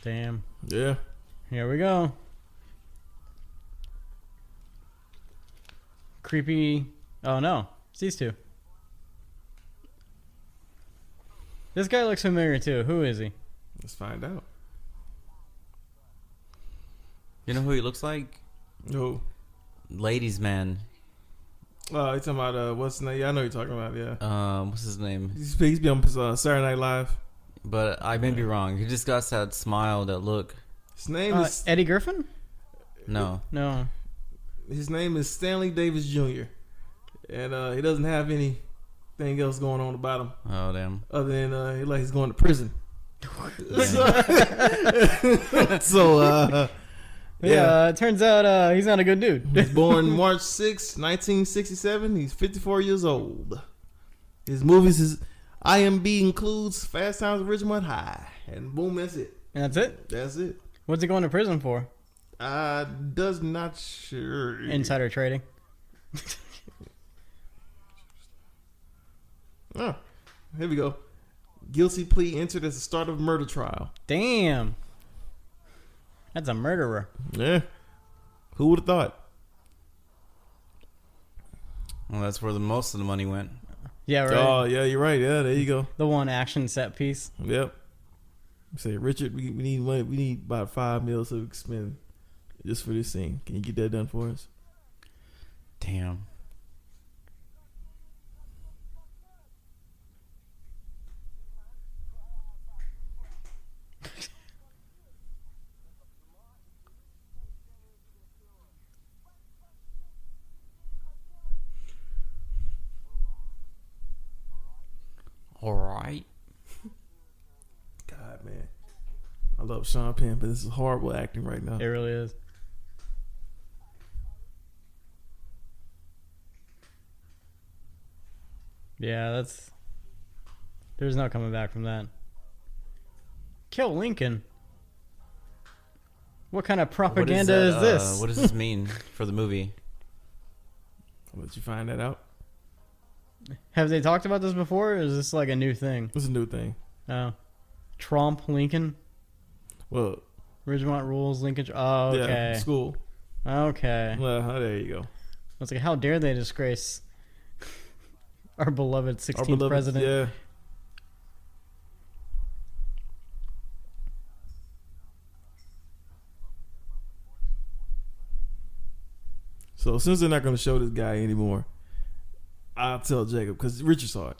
Damn. Yeah. Here we go. Creepy. Oh no. It's these two. This guy looks familiar too. Who is he? Let's find out. You know who he looks like? Who? Ladies Man. Oh, you talking about what's his name? Yeah, I know you're talking about. Yeah. What's his name? He's be on Saturday Night Live. But I may be wrong. He just got that smile, that look. His name is Eddie Griffin? No. No. His name is Stanley Davis Jr. And he doesn't have anything else going on about him Oh, damn. other than he's going to prison. So Yeah, it turns out he's not a good dude. He was born March 6, 1967. He's 54 years old. His movies, his IMDb includes Fast Times at Ridgemont High. And boom, that's it. And that's it? That's it. What's he going to prison for? Does not sure. Insider trading. Oh, here we go. Guilty plea entered as the start of a murder trial. Damn. That's a murderer. Yeah. Who would have thought? Well, that's where the most of the money went. Yeah, right. Oh, yeah, you're right. Yeah, there you go. The one action set piece. Yep. Say, Richard, we need money. We need about $5 million so we can spend just for this scene. Can you get that done for us? Damn. All right. God, man. I love Sean Penn, but this is horrible acting right now. It really is. Yeah, there's no coming back from that. Kill Lincoln. What kind of propaganda is this? What does this mean for the movie? I'll let you find that out. Have they talked about this before, or is this like a new thing? It's a new thing. Oh. Trump, Lincoln, Well, Ridgemont rules, Lincoln. Oh, okay. yeah, school. Okay. Well, there you go. I was like, how dare they disgrace our beloved 16th Our beloved, president? Yeah. So since they're not going to show this guy anymore, I'll tell Jacob because Richard saw it.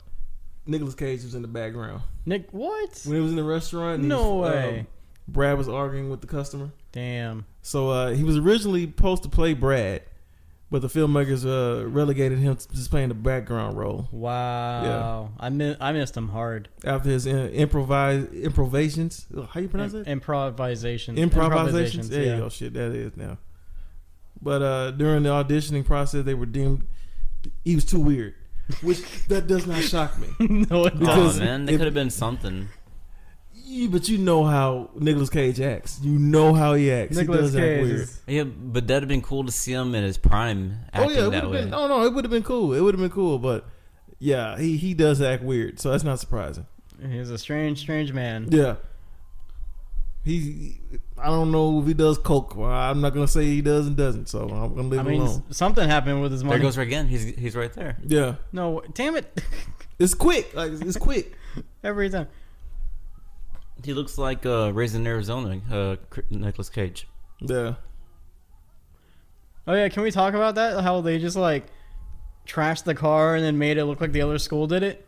Nicolas Cage was in the background Nick, what? when he was in the restaurant. No way. Brad was arguing with the customer. Damn. So he was originally supposed to play Brad, but the filmmakers relegated him to just playing the background role. Wow. I missed him hard. After his improvisations. How you pronounce it? Improvisations. Improvisations. There yeah. you go. Shit, that is now. But during the auditioning process, they were deemed he was too weird, which that does not shock me. No, it Because Oh, man, they could have been something. But you know how Nicolas Cage acts. You know how he acts. Nicolas he does act Cage weird. is- Yeah, but that'd have been cool to see him in his prime acting Oh yeah, it would that have way. been. Oh no, it would have been cool. It would have been cool. But yeah, he does act weird, so that's not surprising. He's a strange man. Yeah. I don't know if he does coke. Well, I'm not gonna say he does and doesn't. So I'm gonna leave I it mean, alone. something happened with his money. There goes right again. He's right there. Yeah, No, damn it. it's quick. Like it's quick. Every time. He looks like Raised in Arizona, Nicolas Cage. Yeah. Oh yeah, can we talk about that? How they just like trashed the car and then made it look like the other school did it?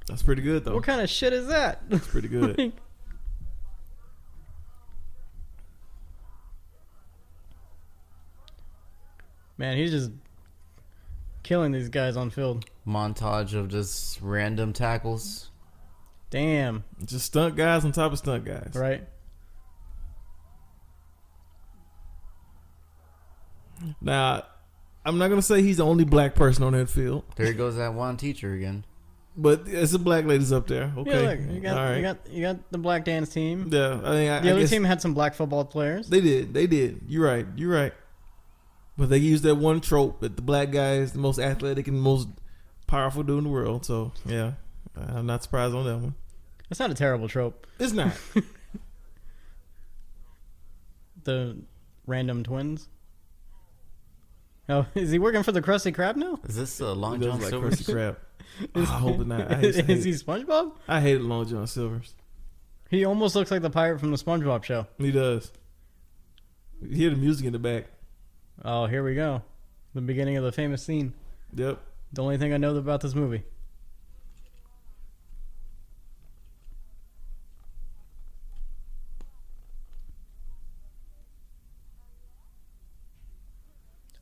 That's pretty good though. What kind of shit is that? That's pretty good. Like, man, he's just killing these guys on field. Montage of just random tackles. Damn. Just stunt guys on top of stunt guys. Right? Now, I'm not gonna say he's the only black person on that field, There goes that one teacher again. but it's a black ladies up there. Okay, Yeah, look, you got, all right. you got the black dance team. Yeah, I mean, The I other guess team had some black football players. They did. You're right. But they used that one trope that the black guy is the most athletic and most powerful dude in the world. So yeah, I'm not surprised on that one. That's not a terrible trope. It's not. The random twins. Oh, is he working for the Krusty Krab now? Is this Long It John does like Silver's? Krusty Krab. I hope not. Is he SpongeBob? I hated Long John Silver's. He almost looks like the pirate from the SpongeBob show. He does. You hear the music in the back. Oh, here we go. The beginning of the famous scene. Yep. The only thing I know about this movie.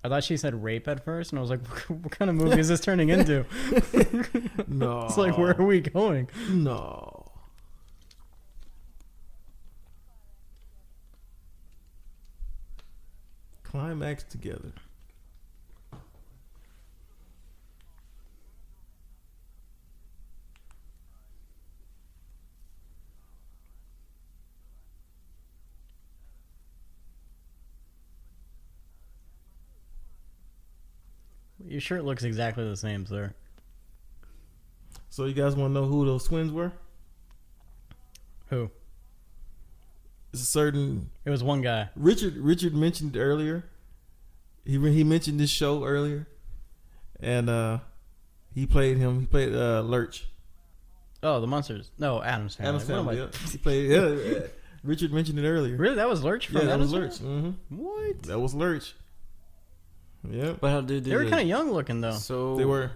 I thought she said rape at first, and I was like, what kind of movie is this turning into? No. It's like, where are we going? No. Climax together. Your shirt looks exactly the same, sir. So you guys want to know who those twins were? Who? It's a certain It was one guy. Richard mentioned earlier. He mentioned this show earlier, and he played him. He played Lurch. Oh, the Monsters. No, Adam's Family. Adam's What am Family. I- Yeah. He played. Yeah. Richard mentioned it earlier. Really? That was Lurch from Yeah, that Adam's was Lurch. Family? Mm-hmm. What? That was Lurch. Yep. But how did They were kind of young looking, though. So They were.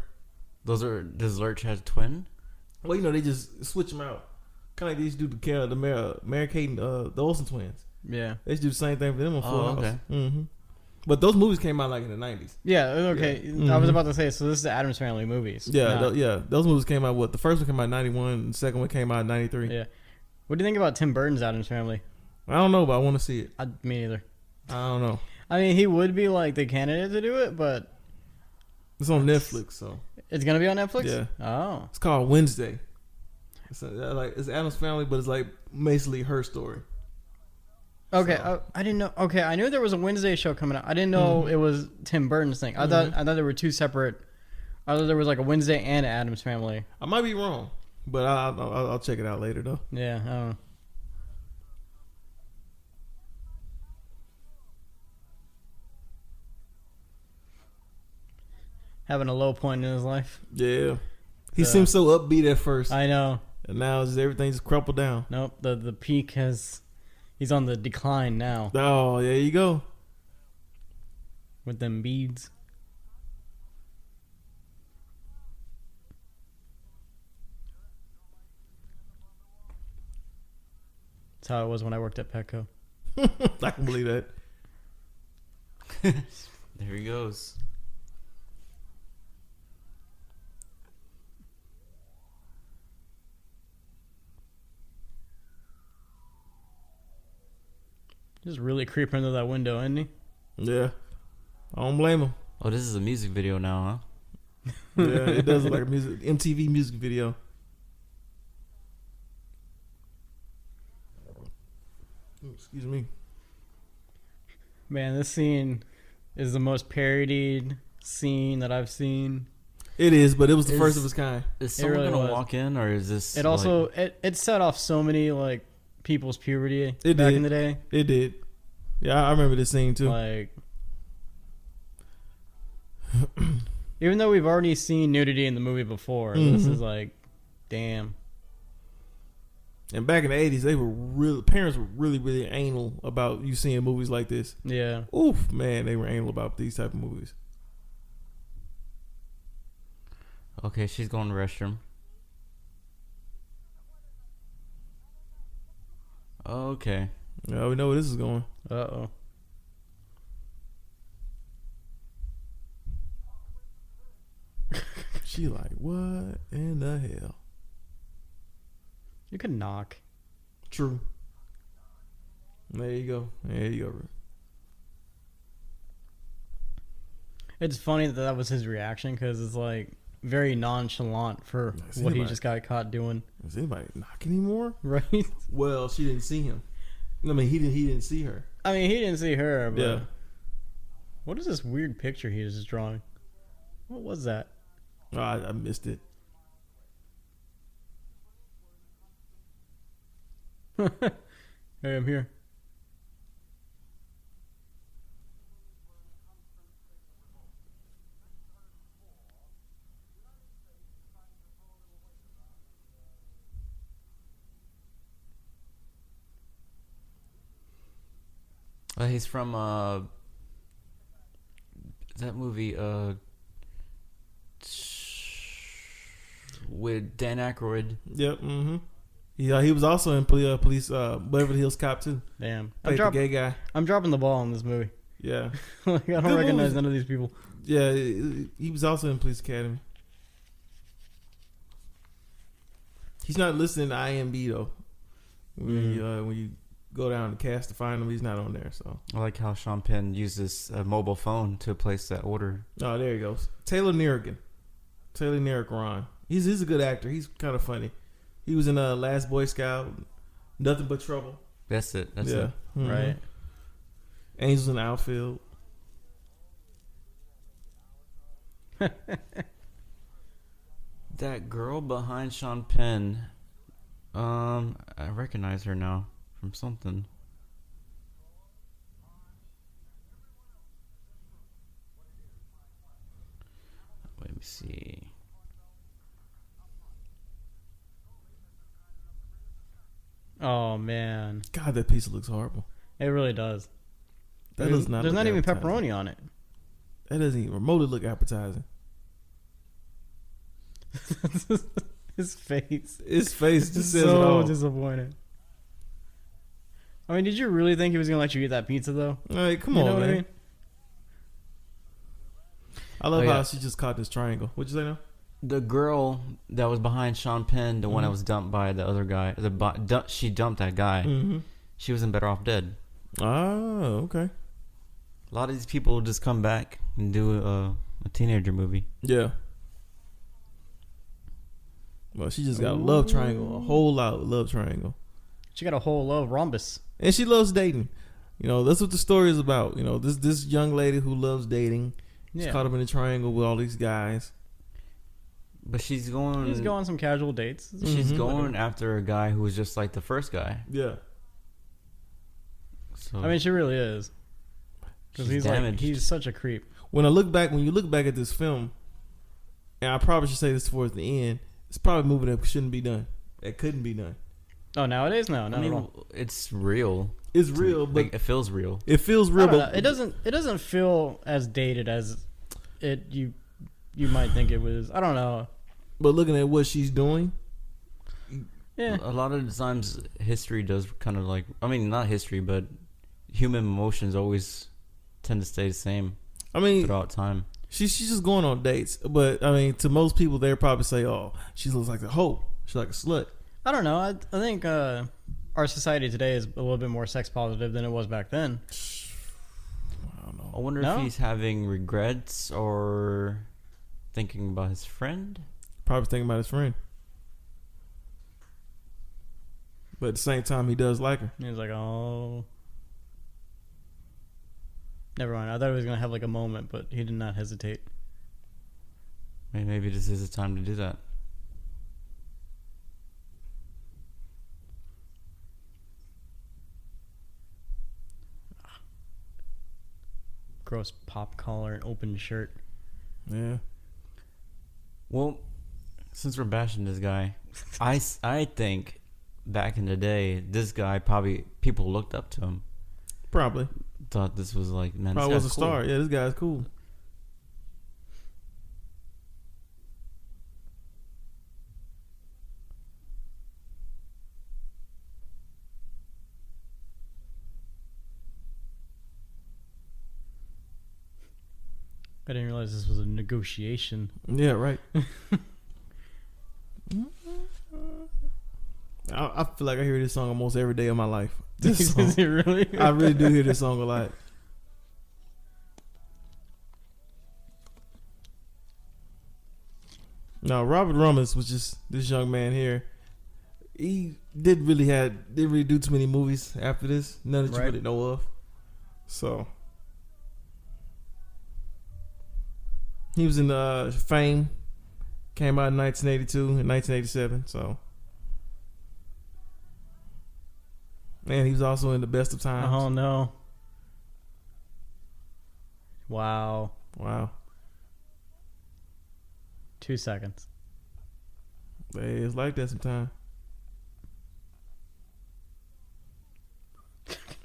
Does Lurch have a twin? Well, they just switch them out. Kind of like they used to do the Mary Kate and the Olsen twins. Yeah. They used to do the same thing for them on Full Oh, House. okay. Mm-hmm. But those movies came out like in the 90s. Yeah, okay. Yeah. I was Mhm. about to say, so this is the Adams Family movies. Yeah, not- those movies came out. The first one came out in 91, the second one came out in 93. Yeah. What do you think about Tim Burton's Adams Family? I don't know, but I want to see it. Me neither. I don't know. I mean, he would be like the candidate to do it, but It's on Netflix, so it's gonna be on Netflix. Yeah. Oh. it's called Wednesday. It's Adam's Family, but it's like basically her story. Okay. So- I didn't know. Okay, I knew there was a Wednesday show coming out. I didn't know it was Tim Burton's thing. I thought there were two separate. I thought there was like a Wednesday and Adams Family. I might be wrong, but I'll check it out later though. Yeah. I don't know. Having a low point in his life. Yeah, he So- seemed so upbeat at first, I know. and now everything just crumpled down. Nope. The peak has. He's on the decline now Oh, there you go. with them beads. That's how it was when I worked at Petco. I can believe that. There he goes. Just really creeping into that window, isn't he? Yeah, I don't blame him. Oh, this is a music video now, Yeah, it does look like a MTV music video. Excuse me. Man, this scene is the most parodied scene that I've seen. It is, but it was the Is- first of its kind. Is someone really gonna was. walk in, or is this? It also it set off so many like people's puberty It back did. in the day. It did. Yeah, I remember this scene too. Like, even though we've already seen nudity in the movie before, this is like, damn. And back in the 80s, parents were really anal about you seeing movies like this. Yeah. Oof, man, they were anal about these type of movies. Okay, she's going to the restroom. Okay. Yeah, we know where this is going. Uh-oh. She like, what in the hell? You can knock. True. There you go. It's funny that was his reaction because it's like very nonchalant for what he just got caught doing. Is anybody knocking anymore? Right? Well, she didn't see him. I mean, he didn't see her. I mean, he didn't see her, but Yeah. what is this weird picture he was just drawing? What was that? Oh, I missed it. Hey, I'm here. He's from that movie with Dan Aykroyd. Yep. Mm-hmm. Yeah, he was also in police Beverly Hills Cop too. Damn. Played the gay guy. I'm dropping the ball in this movie. Yeah. Like, I don't Good recognize movies. none of these people. Yeah, he was also in Police Academy. He's not listed in the IMDb though. When you go down the cast to find him, he's not on there. So I like how Sean Penn uses a mobile phone to place that order. oh, there he goes. Taylor Nerrigan. He's a good actor. He's kind of funny. He was in Last Boy Scout, Nothing But Trouble. That's it. That's Yeah. it. Mhm. Right. Angels in the Outfield. That girl behind Sean Penn, I recognize her now from something. Let me see. Oh man, God, that pizza looks horrible. it really does. That does not. There's look not even appetizing. pepperoni on it. That doesn't even remotely look appetizing. His face. His face just says it So all. disappointed. I mean, did you really think he was gonna let you eat that pizza though? Hey, come You on, know what man. I mean? I love Oh, how yeah. she just caught this triangle. What'd you say now? The girl that was behind Sean Penn, the one that was dumped by the other guy, she dumped that guy. Mm-hmm. She wasn't Better Off Dead. Oh, okay. A lot of these people just come back and do a teenager movie. Yeah. Well, she just got a love triangle, a whole lot of love triangle. She got a whole love rhombus. And she loves dating. You know, that's what the story is about. You know, this young lady who loves dating. She's Yeah. caught up in a triangle with all these guys. But she's going. He's going on some casual dates. She's Mhm. going after a guy who was just like the first guy. Yeah. So I mean, she really is. Because she's he's damaged. like, he's such a creep. When you look back at this film, and I probably should say this towards the end, it's probably a movie that shouldn't be done. That couldn't be done. Oh, nowadays, no, not I at mean, all. it's real. It's real, but Like, it feels real. it feels I real. don't But know. It doesn't feel as dated as you might think it was. I don't know. But looking at what she's doing, Yeah. A lot of the times, history does kind of like. I mean, not history, but human emotions always tend to stay the same I mean, throughout time. she's just going on dates. But I mean, to most people, they'll probably say, "Oh, she looks like a hoe. She's like a slut." I don't know. I think our society today is a little bit more sex positive than it was back then. I don't know. I wonder No? if he's having regrets or thinking about his friend. Probably thinking about his friend. But at the same time, he does like her. And he was like, oh. Never mind. I thought he was going to have like a moment, but he did not hesitate. Maybe this is the time to do that. Gross pop collar and open shirt. Yeah. Well, since we're bashing this guy, I think back in the day, this guy probably people looked up to him. Probably. Thought this was like, man, Probably this was guy's a cool. star. Yeah, this guy's cool. I didn't realize this was a negotiation. Yeah, right. I feel like I hear this song almost every day of my life. This song, Is it really? I really do hear this song a lot. Now, Robert Rummus was just this young man here. He didn't really do too many movies after this. None that you Right. really know of. So he was in Fame. Came out in 1982 and 1987. So, and he was also in The Best of Times. Oh no! Wow. Wow. 2 seconds. Hey, it's like that sometimes.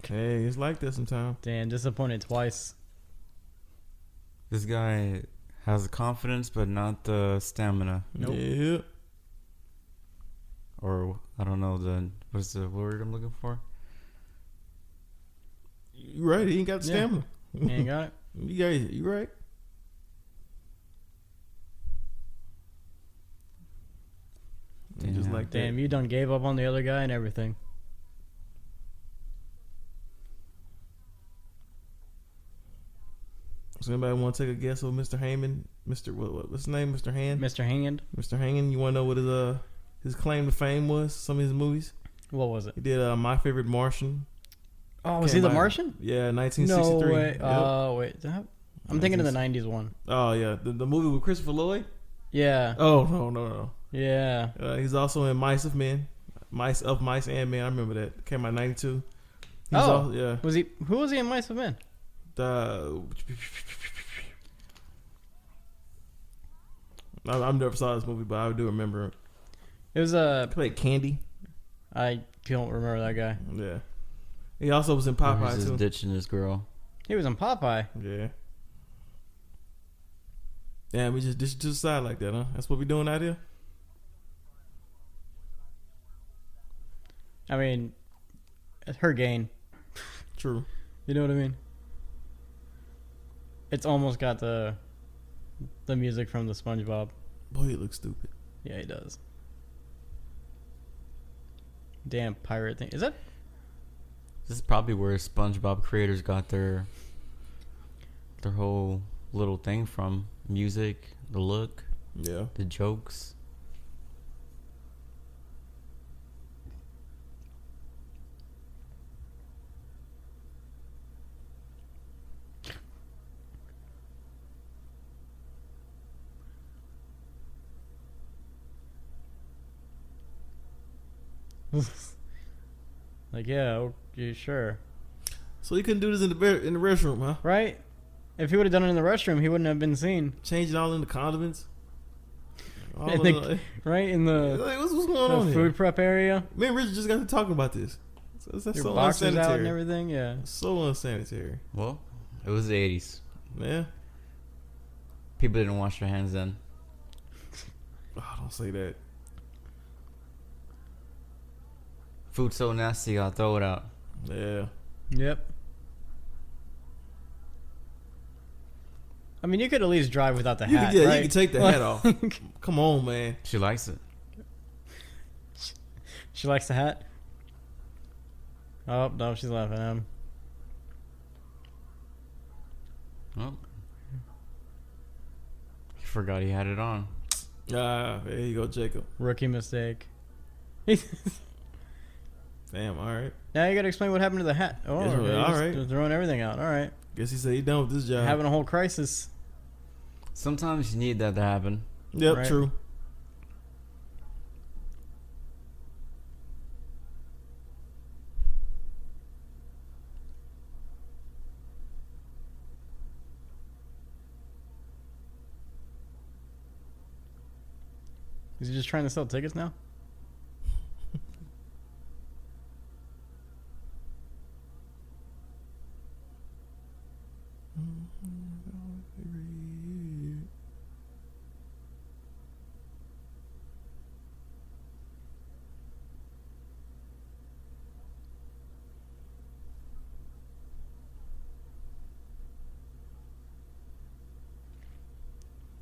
Hey, it's like that sometimes. Damn, disappointed twice. This guy has the confidence, but not the stamina. Nope. Yeah. Or I don't know what's the word I'm looking for? You right. He ain't got the Yeah. stamina. You ain't got it? You right. Damn. Just like Damn, that. you done gave up on the other guy and everything. So anybody want to take a guess of Mr. Heyman? What's his name? Mr. Hand? Mr. Hangend? Mr. Hangin. You want to know what his claim to fame was? Some of his movies. What was it? He did My Favorite Martian. Oh, was he Came the out- Martian? Yeah, No 1963. way. Yep. Oh, wait. I'm thinking of the 90s one. Oh yeah, the movie with Christopher Lloyd. Yeah. Oh no. Yeah. He's also in Mice of Men, Mice and Men. I remember that. Came out in 92. Oh. Yeah. Who was he in Mice of Men? I never saw this movie, but I do remember. It was He played Candy. I don't remember that guy. Yeah. He also was in Where Popeye he's too. just ditching this girl. He was in Popeye. Yeah. Yeah, we just dish to the side like that, huh? That's what we doing out here. I mean, it's her gain. True. You know what I mean? It's almost got the music from the SpongeBob. Boy, he looks stupid. Yeah, he does. Damn pirate thing. Is that? This is probably where SpongeBob creators got their whole little thing from. Music, the look, Yeah. the jokes. Like, yeah, okay, sure. So he couldn't do this in the restroom, huh? Right? If he would have done it in the restroom, he wouldn't have been seen. Changing all in the condiments. All In of the- right? In the, like, what's going on the here? food prep area. Me and Richard just got to talking about this. That's Your so boxers out and unsanitary. everything, yeah. So unsanitary. Well, it was the 80s. Yeah. People didn't wash their hands then. Oh, don't say that. Food so nasty, I'll throw it out. Yeah. Yep. I mean, you could at least drive without the hat, You right? can take the hat off. Come on, man. She likes it. She likes the hat. Oh, no, she's laughing at him. Well, he forgot he had it on. There you go, Jacob. Rookie mistake. Damn, all right. Now you gotta explain what happened to the hat. Oh, Yes, okay, all just right. throwing everything out. All right. Guess he said he done with this job. Having a whole crisis. Sometimes you need that to happen. Yep, Right. true. Is he just trying to sell tickets now?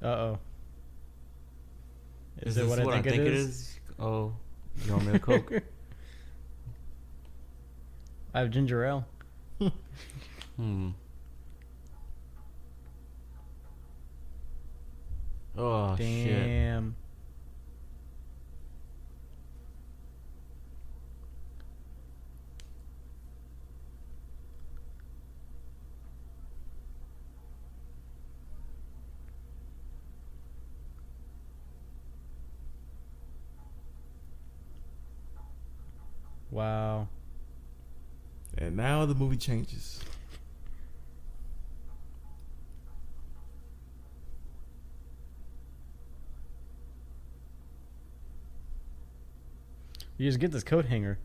Uh-oh. Is it this what I think it is? Oh, you want me to Coke? I have ginger ale. Oh, shit. Damn. Wow. And now the movie changes. You just get this coat hanger.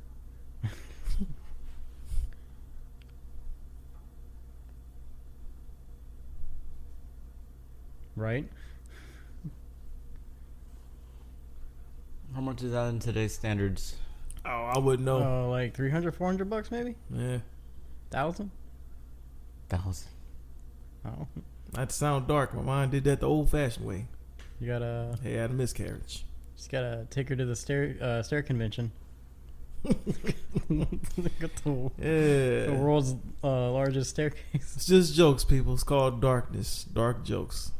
Right? How much is that in today's standards? Oh, I wouldn't know. Like $300-$400 maybe? Yeah. 1,000? 1,000. Oh. Not to sound dark, my mind did that the old-fashioned way. You gotta Hey, I had a miscarriage. just gotta take her to the stair convention. Look at the Yeah. world's largest staircase. It's just jokes, people. It's called darkness. Dark jokes.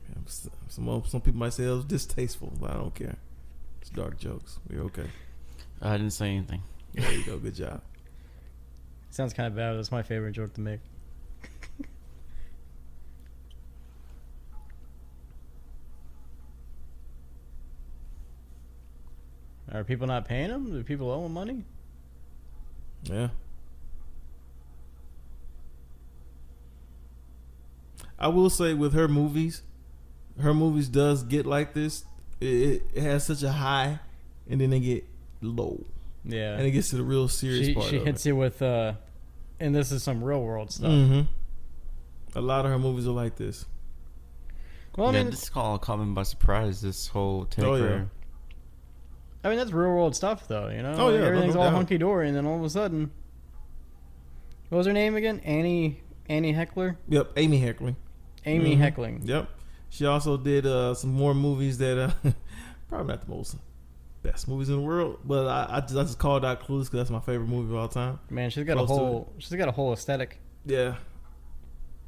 Yeah, some people might say it was distasteful, but I don't care. It's dark jokes. We're okay. I didn't say anything. There you go. Good job. Sounds kind of bad. That's my favorite joke to make. Are people not paying him? Do people owe him money? Yeah. I will say with her movies does get like this. It has such a high, and then they get low, Yeah. and it gets to the real serious part. She of hits it. you with, and this is some real world stuff. Mm-hmm. A lot of her movies are like this. Well, I Yeah, mean, this is called Caught Me by Surprise. This whole take. Oh, yeah. where- I mean that's real world stuff, though. You know, Oh, yeah, Like, everything's no all doubt. hunky dory, and then all of a sudden, what was her name again? Annie Heckler. Yep, Amy Heckley. Amy Mhm. Heckling. Yep. She also did some more movies that probably not the most best movies in the world, but I just called out Clueless because that's my favorite movie of all time. Man, she's got Close to a whole aesthetic. Yeah.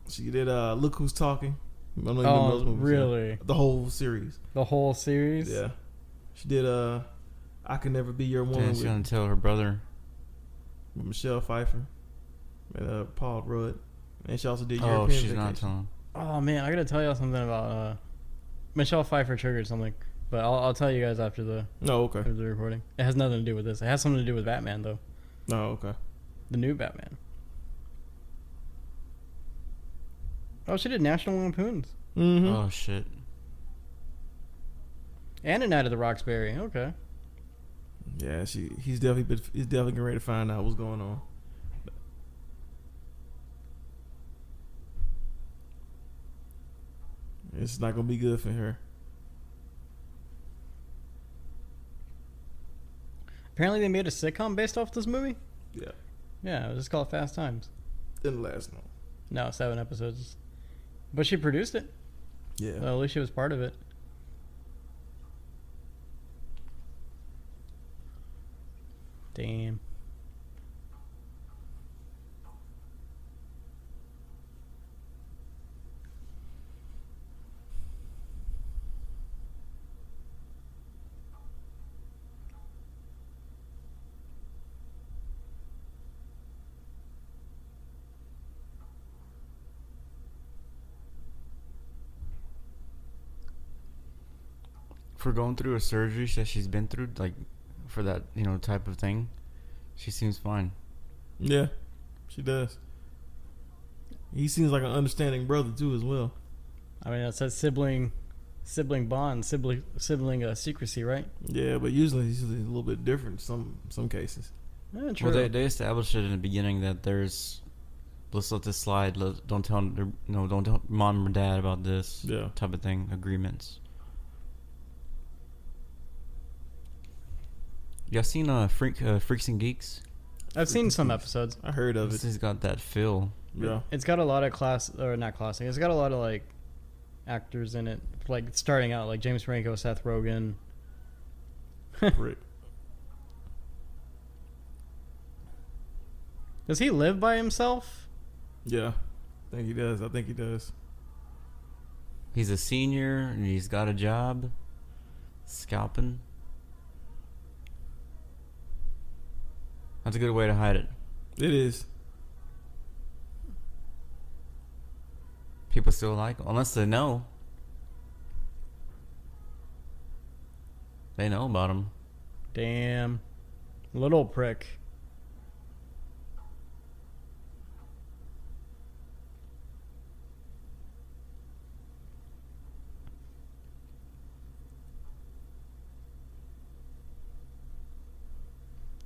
She did Look Who's Talking. I don't know if you remember Oh, those movies, really? yeah. The whole series. The whole series. Yeah. She did I Can Never Be Your Woman Then she's gonna tell her brother. with Michelle Pfeiffer and Paul Rudd. And she also did Oh, European she's not Vacation. telling. Oh man, I gotta tell y'all something about Michelle Pfeiffer triggered something, but I'll tell you guys after the Okay. recording. It has nothing to do with this. It has something to do with Batman though. Okay. The new Batman. Oh, she did National Lampoons Mm-hmm. Oh shit. and A Night at the Roxbury. Okay. Yeah, he's definitely getting ready to find out what's going on. It's not gonna be good for her. Apparently they made a sitcom based off this movie. Yeah. Yeah, it was just called Fast Times. Didn't last long. No, 7 episodes. But she produced it. Yeah. Well, at least she was part of it. Damn. For going through a surgery that she's been through, like for that type of thing, she seems fine. Yeah, she does. He seems like an understanding brother too, as well. I mean, that's that sibling bond, sibling secrecy, right? Yeah, but usually he's a little bit different. Some cases. Yeah, true. Well, they established it in the beginning that there's, let's let this slide. Don't tell don't tell mom or dad about this. Yeah. Type of thing. Agreements. Y'all seen Freaks and Geeks? I've seen some episodes. I heard of This it. has got that feel. Yeah. It's got a lot of not classic. It's got a lot of like actors in it, like starting out, like James Franco, Seth Rogen. Rick. Does he live by himself? Yeah, I think he does. I think he does. He's a senior and he's got a job scalping. That's a good way to hide it. It is. People still like him, unless they know. They know about him. Damn. Little prick.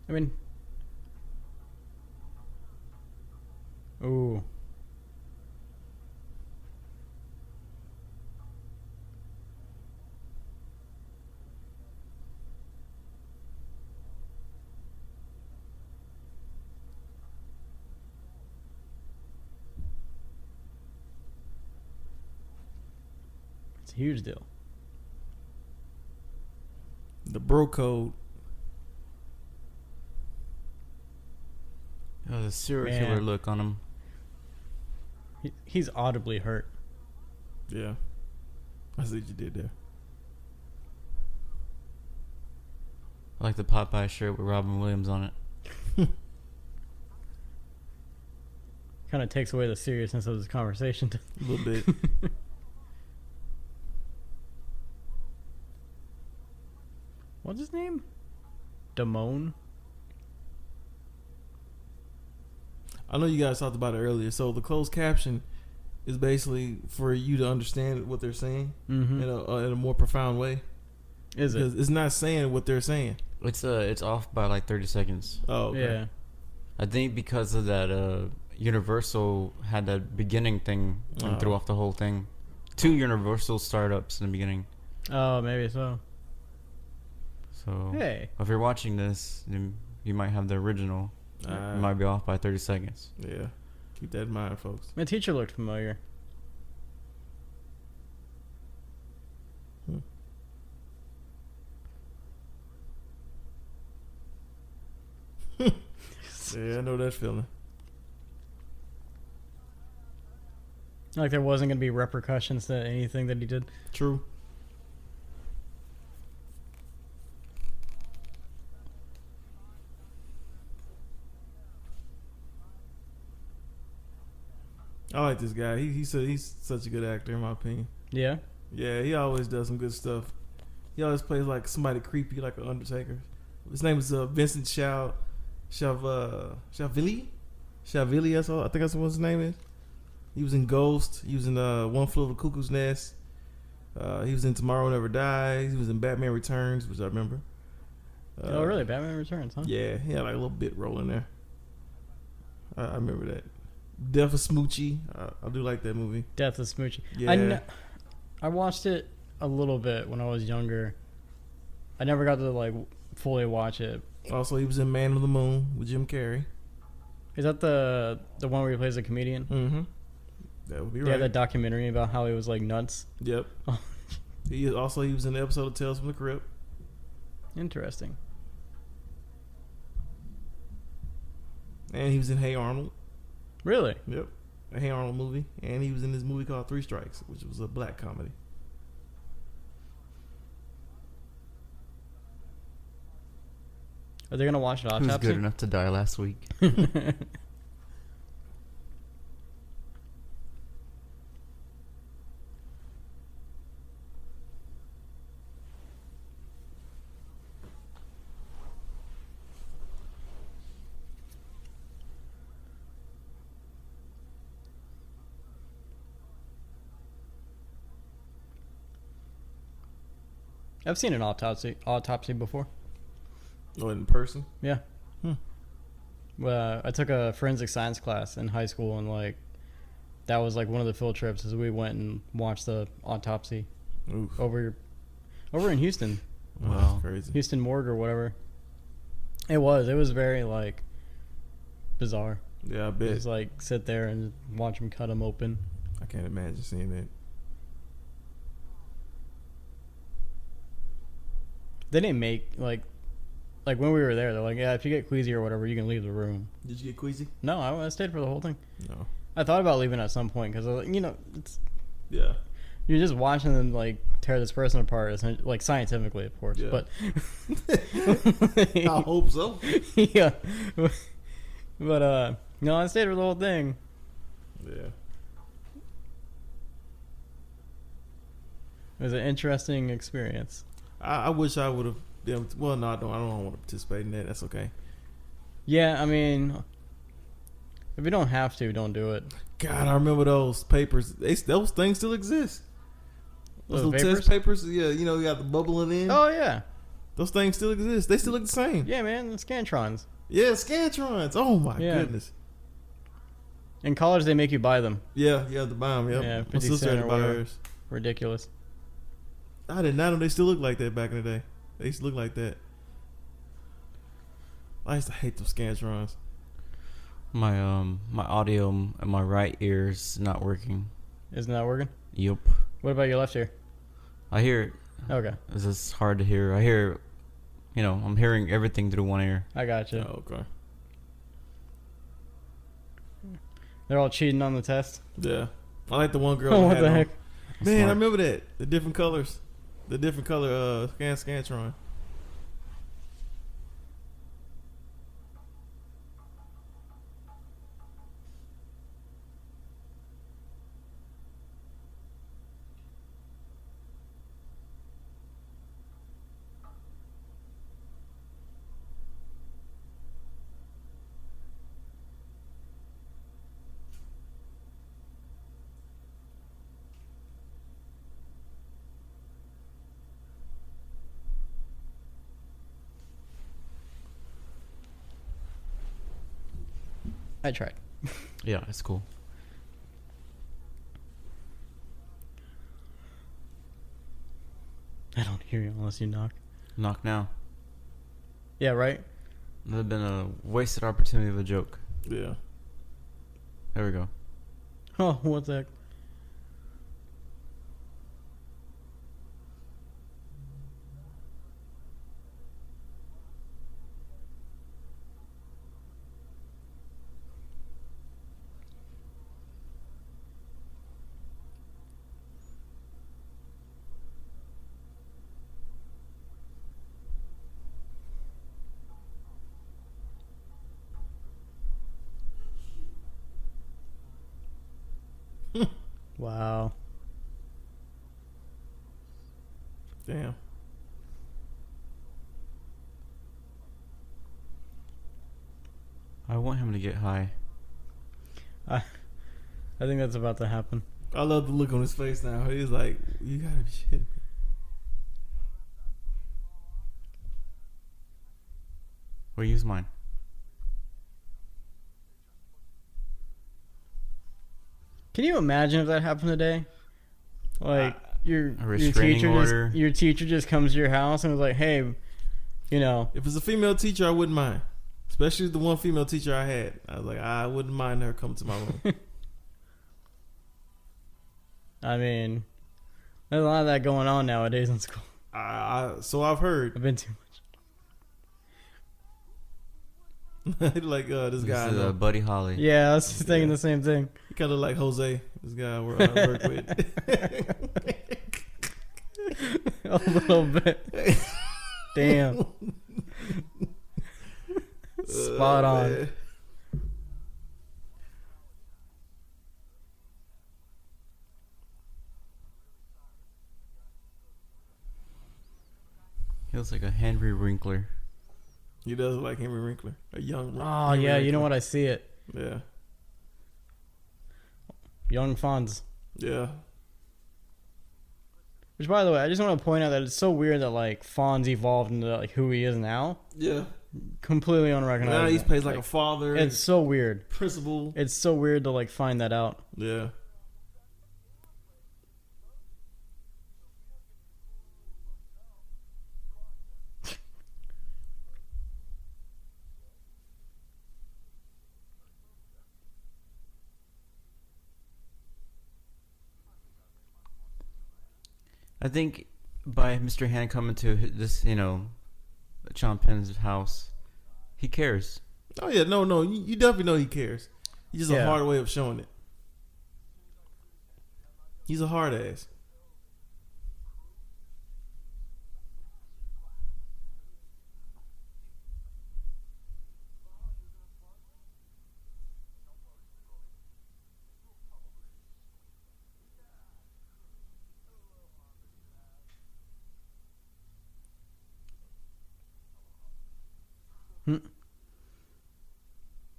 I mean, ooh. It's a huge deal. The bro code. Oh, the serial Man. killer look on him. He's audibly hurt. Yeah. I see what you did there. I like the Popeye shirt with Robin Williams on it. Kind of takes away the seriousness of this conversation. A little bit. What's his name? Damone? I know you guys talked about it earlier. So the closed caption is basically for you to understand what they're saying Mm-hmm. in a more profound way. Is Because it? it's not saying what they're saying. It's off by like 30 seconds. Oh, okay. Yeah. I think because of that, Universal had that beginning thing and threw off the whole thing. 2 Universal startups in the beginning. Oh, maybe so. So Hey. if you're watching this, then you might have the original. It might be off by 30 seconds. Yeah. Keep that in mind, folks. My teacher looked familiar. Yeah, I know that feeling. Like there wasn't going to be repercussions to anything that he did. True. I like this guy. He's such a good actor in my opinion. Yeah. Yeah, he always does some good stuff. He always plays like somebody creepy, like an Undertaker. His name is Vincent Schiavelli. That's all. I think that's what his name is. He was in Ghost. He was in One Flew Over the Cuckoo's Nest. He was in Tomorrow Never Dies. He was in Batman Returns, which I remember. Oh, really? Batman Returns, huh? Yeah, he had like a little bit roll in there. I remember that. Death of Smoochie. I do like that movie. Death of Smoochie. Yeah. I watched it a little bit when I was younger. I never got to like fully watch it. Also, he was in Man of the Moon with Jim Carrey. Is that the one where he plays a comedian? Mm-hmm. That would be Yeah, right. that documentary about how he was like nuts. Yep. He was in the episode of Tales from the Crypt. Interesting. And he was in Hey Arnold. Really? Yep. A Hey Arnold movie. And he was in this movie called Three Strikes, which was a black comedy. Are they gonna watch it Who's autopsy? good enough to die last week? I've seen an autopsy before. Oh, in person? Yeah. Hmm. Well, I took a forensic science class in high school, and like that was like one of the field trips. Is we went and watched the autopsy Oof. over in Houston, Wow. Wow. That's crazy. Houston morgue or whatever. It was very like bizarre. Yeah, I bet. Just like sit there and watch them cut them open. I can't imagine seeing that. They didn't make like when we were there. They're like, yeah, if you get queasy or whatever, you can leave the room. Did you get queasy? No, I stayed for the whole thing. No. I thought about leaving at some point because it's Yeah. you're just watching them like tear this person apart, like scientifically, of course. Yeah. But I hope so. yeah, but no, I stayed for the whole thing. Yeah. It was an interesting experience. I wish I would have been. Well, no, I don't want to participate in that. That's okay. Yeah, I mean, if you don't have to, don't do it. God, I remember those papers. Those things still exist. Those Those little test papers. Yeah, you got the bubbling in. Oh yeah, Those things still exist. They still look the same. yeah, man, the Scantrons. Yeah, Scantrons. Oh my goodness. In college, they make you buy them. Yeah, you have to buy them. Yep. Yeah, My 50 sister cent had to or buy whatever. hers. Ridiculous. I did not know they still look like that back in the day. They used to look like that. I used to hate those Scantrons. My audio in my right ear is not working. Isn't that working? Yup. What about your left ear? I hear it. Okay, It's just hard to hear. I hear, I'm hearing everything through one ear. I got you. Oh, okay. They're all cheating on the test. Yeah. I like the one girl. Oh, that what had the on. heck? Man, Smart. I remember that. The different colors. The different color Scantron. I tried. Yeah, it's cool. I don't hear you unless you knock. Knock now. Yeah, right? That would have been a wasted opportunity of a joke. Yeah. There we go. Oh, what the heck? Wow. Damn. I want him to get high. I think that's about to happen. I love the look on his face now. He's like, you gotta be shitting me. Well, use mine. Can you imagine if that happened today? Like your restraining teacher order. your teacher just comes to your house and was like, "Hey, If it's a female teacher, I wouldn't mind. Especially the one female teacher I had. I was like, I wouldn't mind her coming to my room. I mean, there's a lot of that going on nowadays in school. So I've heard. I've been too Like this guy. This is Buddy Holly. much. Yeah, I was just thinking the same thing. He kind of like Jose. This guy I work with. A little bit. Damn. Spot on. Man. He looks like a Henry Winkler. He does look like Henry Winkler, a young. Oh Henry yeah, you know Winkler. what? I see it. Yeah, Young Fonz. yeah. Which, by the way, I just want to point out that it's so weird that like Fonz evolved into like who he is now. Yeah. Completely Now unrecognizable. he plays like a father. It's so weird. principal. It's so weird to like find that out. Yeah. I think by Mr. Han coming to this, Sean Penn's house, he cares. Oh yeah, no, you definitely know he cares. He's just a hard way of showing it. He's a hard ass.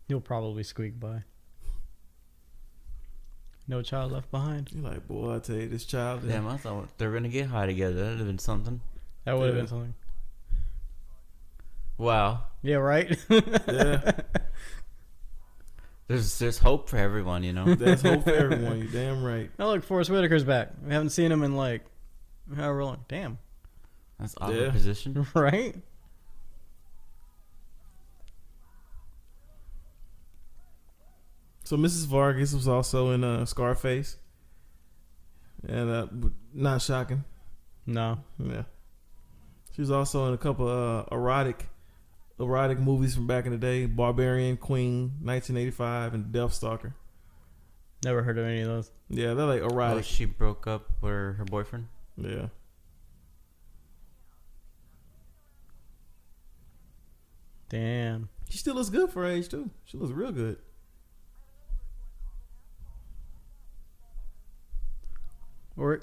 You'll probably squeak by. No Child Left Behind. You're like, boy, I tell you, this child. Damn, I thought they were gonna get high together. That'd have been something. That would have been something. Wow. Yeah, right? Yeah. There's hope for everyone, There's hope for everyone. You're damn right. Oh, look, Forrest Whitaker's back. We haven't seen him in like however long. Damn. That's awkward position. Right? So Mrs. Vargas was also in Scarface, and not shocking. No. Yeah, she was also in a couple erotic movies from back in the day: Barbarian Queen, 1985, and Deathstalker. Never heard of any of those. Yeah, they're like erotic. Oh, she broke up with her boyfriend. Yeah. Damn. She still looks good for her age too. She looks real good. Or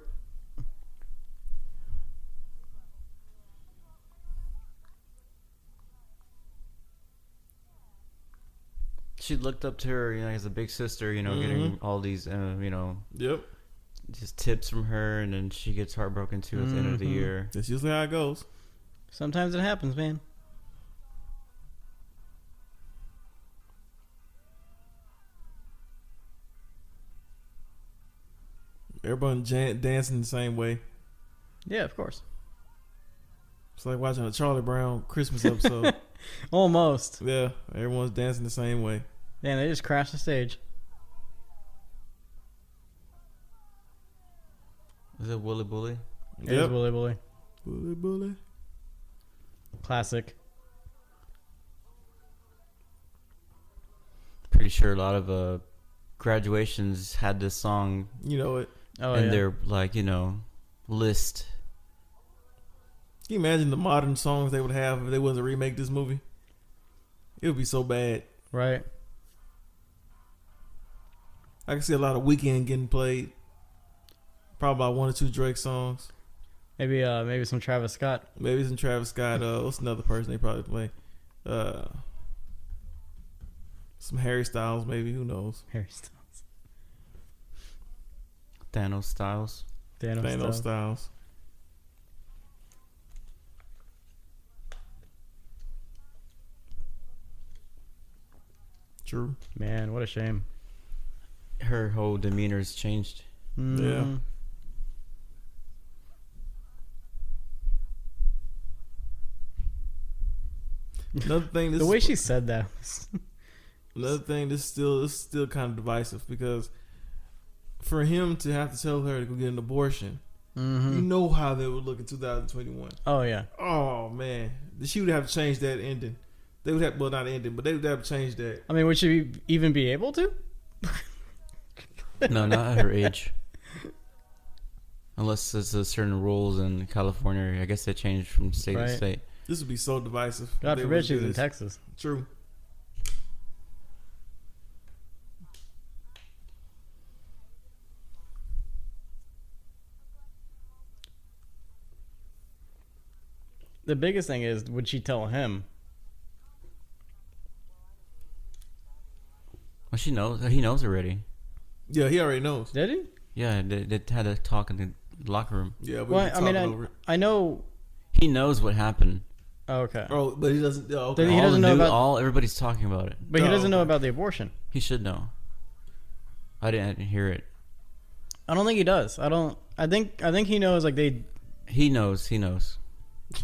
She looked up to her, as a big sister, getting all these, Yep. just tips from her, and then she gets heartbroken too at the end of the year. That's usually how it goes. sometimes it happens, man. Everyone dancing the same way. Yeah, of course. It's like watching a Charlie Brown Christmas episode. Almost. Yeah, everyone's dancing the same way. Man, they just crashed the stage. Is it Wooly Bully? It is Wooly Bully. Bully, bully. Classic. Pretty sure a lot of graduations had this song You know it. Oh, in yeah. their list. Can you imagine the modern songs they would have if they was to remake this movie? It would be so bad. Right. I can see a lot of Weeknd getting played. Probably about 1 or 2 Drake songs. Maybe some Travis Scott. Maybe some Travis Scott. What's another person they probably play? Some Harry Styles, maybe. Who knows? Harry Styles. Thanos Styles. Thanos Styles. True. Man, what a shame. Her whole demeanor's changed. Yeah. Another thing. The way she said that. Another thing. This is still kind of divisive because for him to have to tell her to go get an abortion, you know how they would look in 2021. Oh, yeah. Oh man, she would have to change that ending. They would have, well, not ending, but they would have to change that. I mean, would she even be able to? No, not at her age. Unless there's a certain rules in California. I guess they changed from state to state. This would be so divisive. God They forbid would she was do in this. Texas. True. The biggest thing is, would she tell him? Well, she knows. He knows already. Yeah, he already knows. Did he? Yeah, they had a talk in the locker room. Yeah, we Well, were I mean, talking over it. I know. He knows what happened. Oh, okay. Oh, but he doesn't. Oh, okay. He doesn't know about- Everybody's talking about it. But he Oh, doesn't know okay. about the abortion. He should know. I didn't hear it. I don't think he does. I think he knows. Like they. He knows. He knows.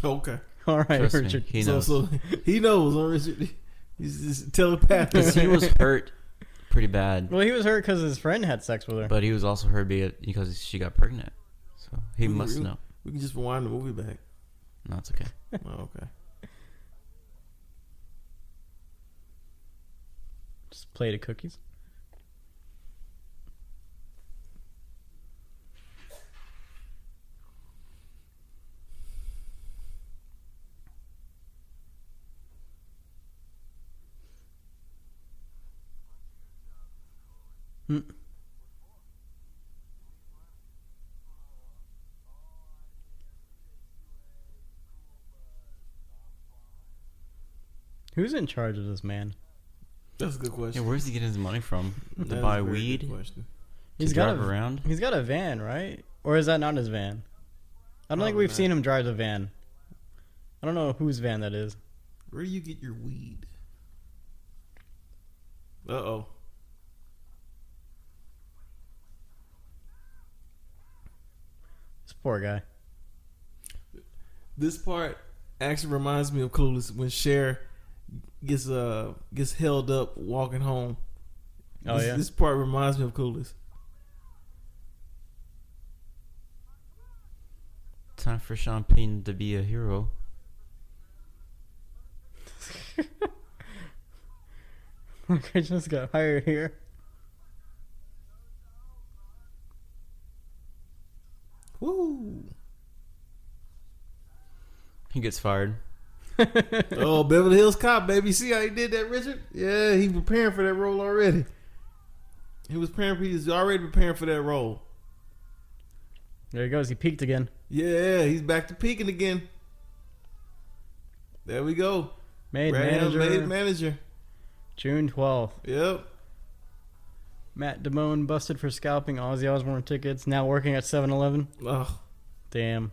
Okay. All right, Trust me, Richard. he knows. So he knows. Or Richard, he's just telepathic. Because he was hurt pretty bad. Well, he was hurt because his friend had sex with her. But he was also hurt because she got pregnant. So he must know. We can just rewind the movie back. No, it's okay. Oh, okay. Just plate of cookies. Who's in charge of this man? That's a good Yeah, question. where's he getting his money from? To That is buy a very good weed? question. To drive around? He's got a van, right? Or is that not his van? I don't think we've seen him drive the van. I don't know whose van that is. Where do you get your weed? Uh-oh. This poor guy. This part actually reminds me of Clueless when Cher gets held up walking home. Oh, yeah? This part reminds me of Clueless. Time for Champagne to be a hero. Look, I just got hired here. Woo! He gets fired. Oh, Beverly Hills Cop, baby. See how he did that, Richard? Yeah, he preparing for that role already. He was already preparing for that role. There he goes. He peaked again. Yeah, he's back to peaking again. There we go. Made manager. June 12th. Yep. Matt Damone busted for scalping Ozzy Osbourne tickets. Now working at 7-Eleven. Oh, Damn.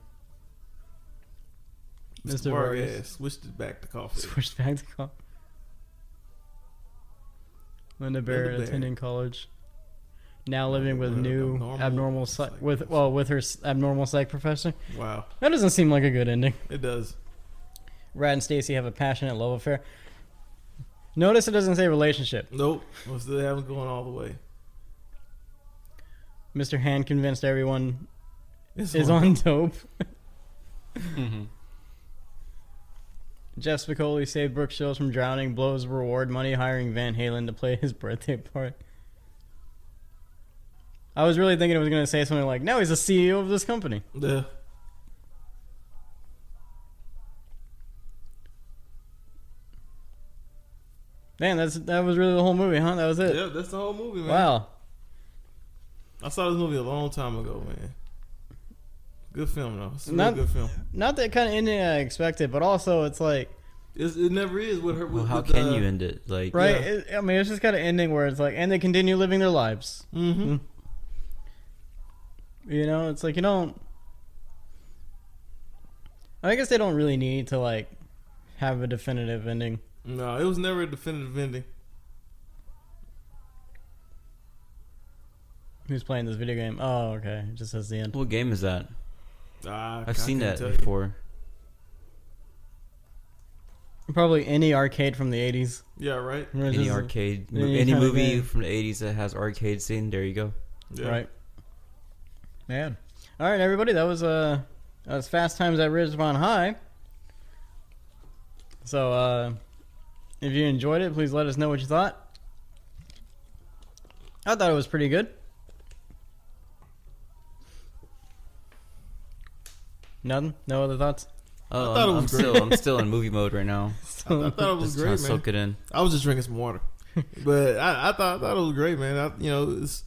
Mr. Smart Vargas. ass. Switched it back to coffee. Switched back to college. Linda Barrett attending college. Now living with new abnormal psych with her abnormal psych professor. Wow. That doesn't seem like a good ending. It does. Rad and Stacy have a passionate love affair. Notice it doesn't say relationship. Nope. We'll still have it going all the way. Mr. Hand convinced everyone is on dope. Jeff Spicoli saved Brooke Shields from drowning, blows reward money, hiring Van Halen to play his birthday party. I was really thinking it was going to say something like, now he's the CEO of this company. Yeah. Man, that was really the whole movie, huh? That was it? Yeah, that's the whole movie, man. Wow. I saw this movie a long time ago, man. Good film, though. It's a really good film. Not that kind of ending I expected, but also it's like... It never is with her. Well, how can you end it? Like, right? Yeah. I mean, it's just kind of ending where it's like, and they continue living their lives. Mm-hmm. You know, it's like you don't... I guess they don't really need to, like, have a definitive ending. No, it was never a definitive ending. Who's playing this video game? Oh, okay. It just says the end. what game is that? I've seen that tell you. before. Probably any arcade from the 80s. Yeah, right? Any arcade, any any kind of movie game. from the 80s that has arcade scene, there you go. Yeah. Right. Man. All right, everybody. That was Fast Times at Ridgemont High. So, if you enjoyed it, please let us know what you thought. I thought it was pretty good. Nothing? No other thoughts? Oh, thought it I'm was great. I'm still in movie mode right now. I thought it was Just trying great, to man. soak it in. I was just drinking some water, but I thought it was great, man. It's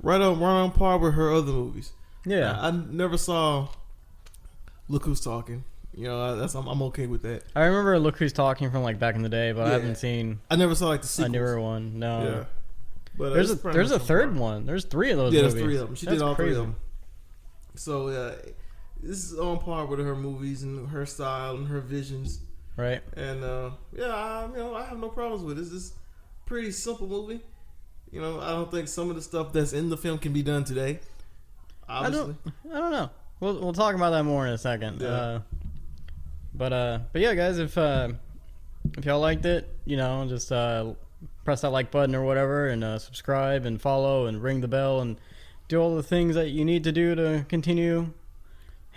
right on par with her other movies. Yeah. I never saw Look Who's Talking. I'm okay with that. I remember Look Who's Talking from like back in the day, but I Yeah. haven't seen I never saw like the a sequels. newer one. No. Yeah, but There's it's pretty there's a much on third par. one. There's 3 of those Yeah, movies. there's 3 of them. She That's did all 3 crazy. of them. So this is on par with her movies and her style and her visions. Right. And I have no problems with it. It's just a pretty simple movie. I don't think some of the stuff that's in the film can be done today. Obviously. I don't know. We'll talk about that more in a second. Yeah. But yeah, guys, if y'all liked it, just press that like button or whatever, and subscribe and follow and ring the bell and do all the things that you need to do to continue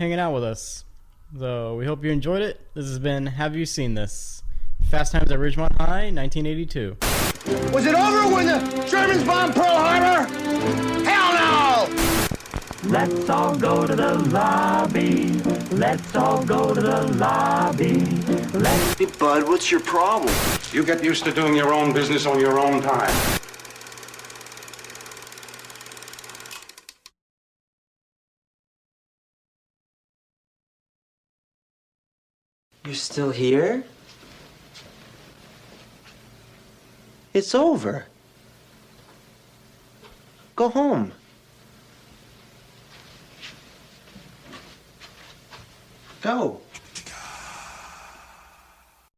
hanging out with us. So we hope you enjoyed it. This has been Have You Seen This? Fast Times at Ridgemont High, 1982. Was it over when the Germans bombed Pearl Harbor? Hell no! Let's all go to the lobby. Let's all go to the lobby. Hey, bud, what's your problem? You get used to doing your own business on your own time. You're still here? It's over. Go home. Go.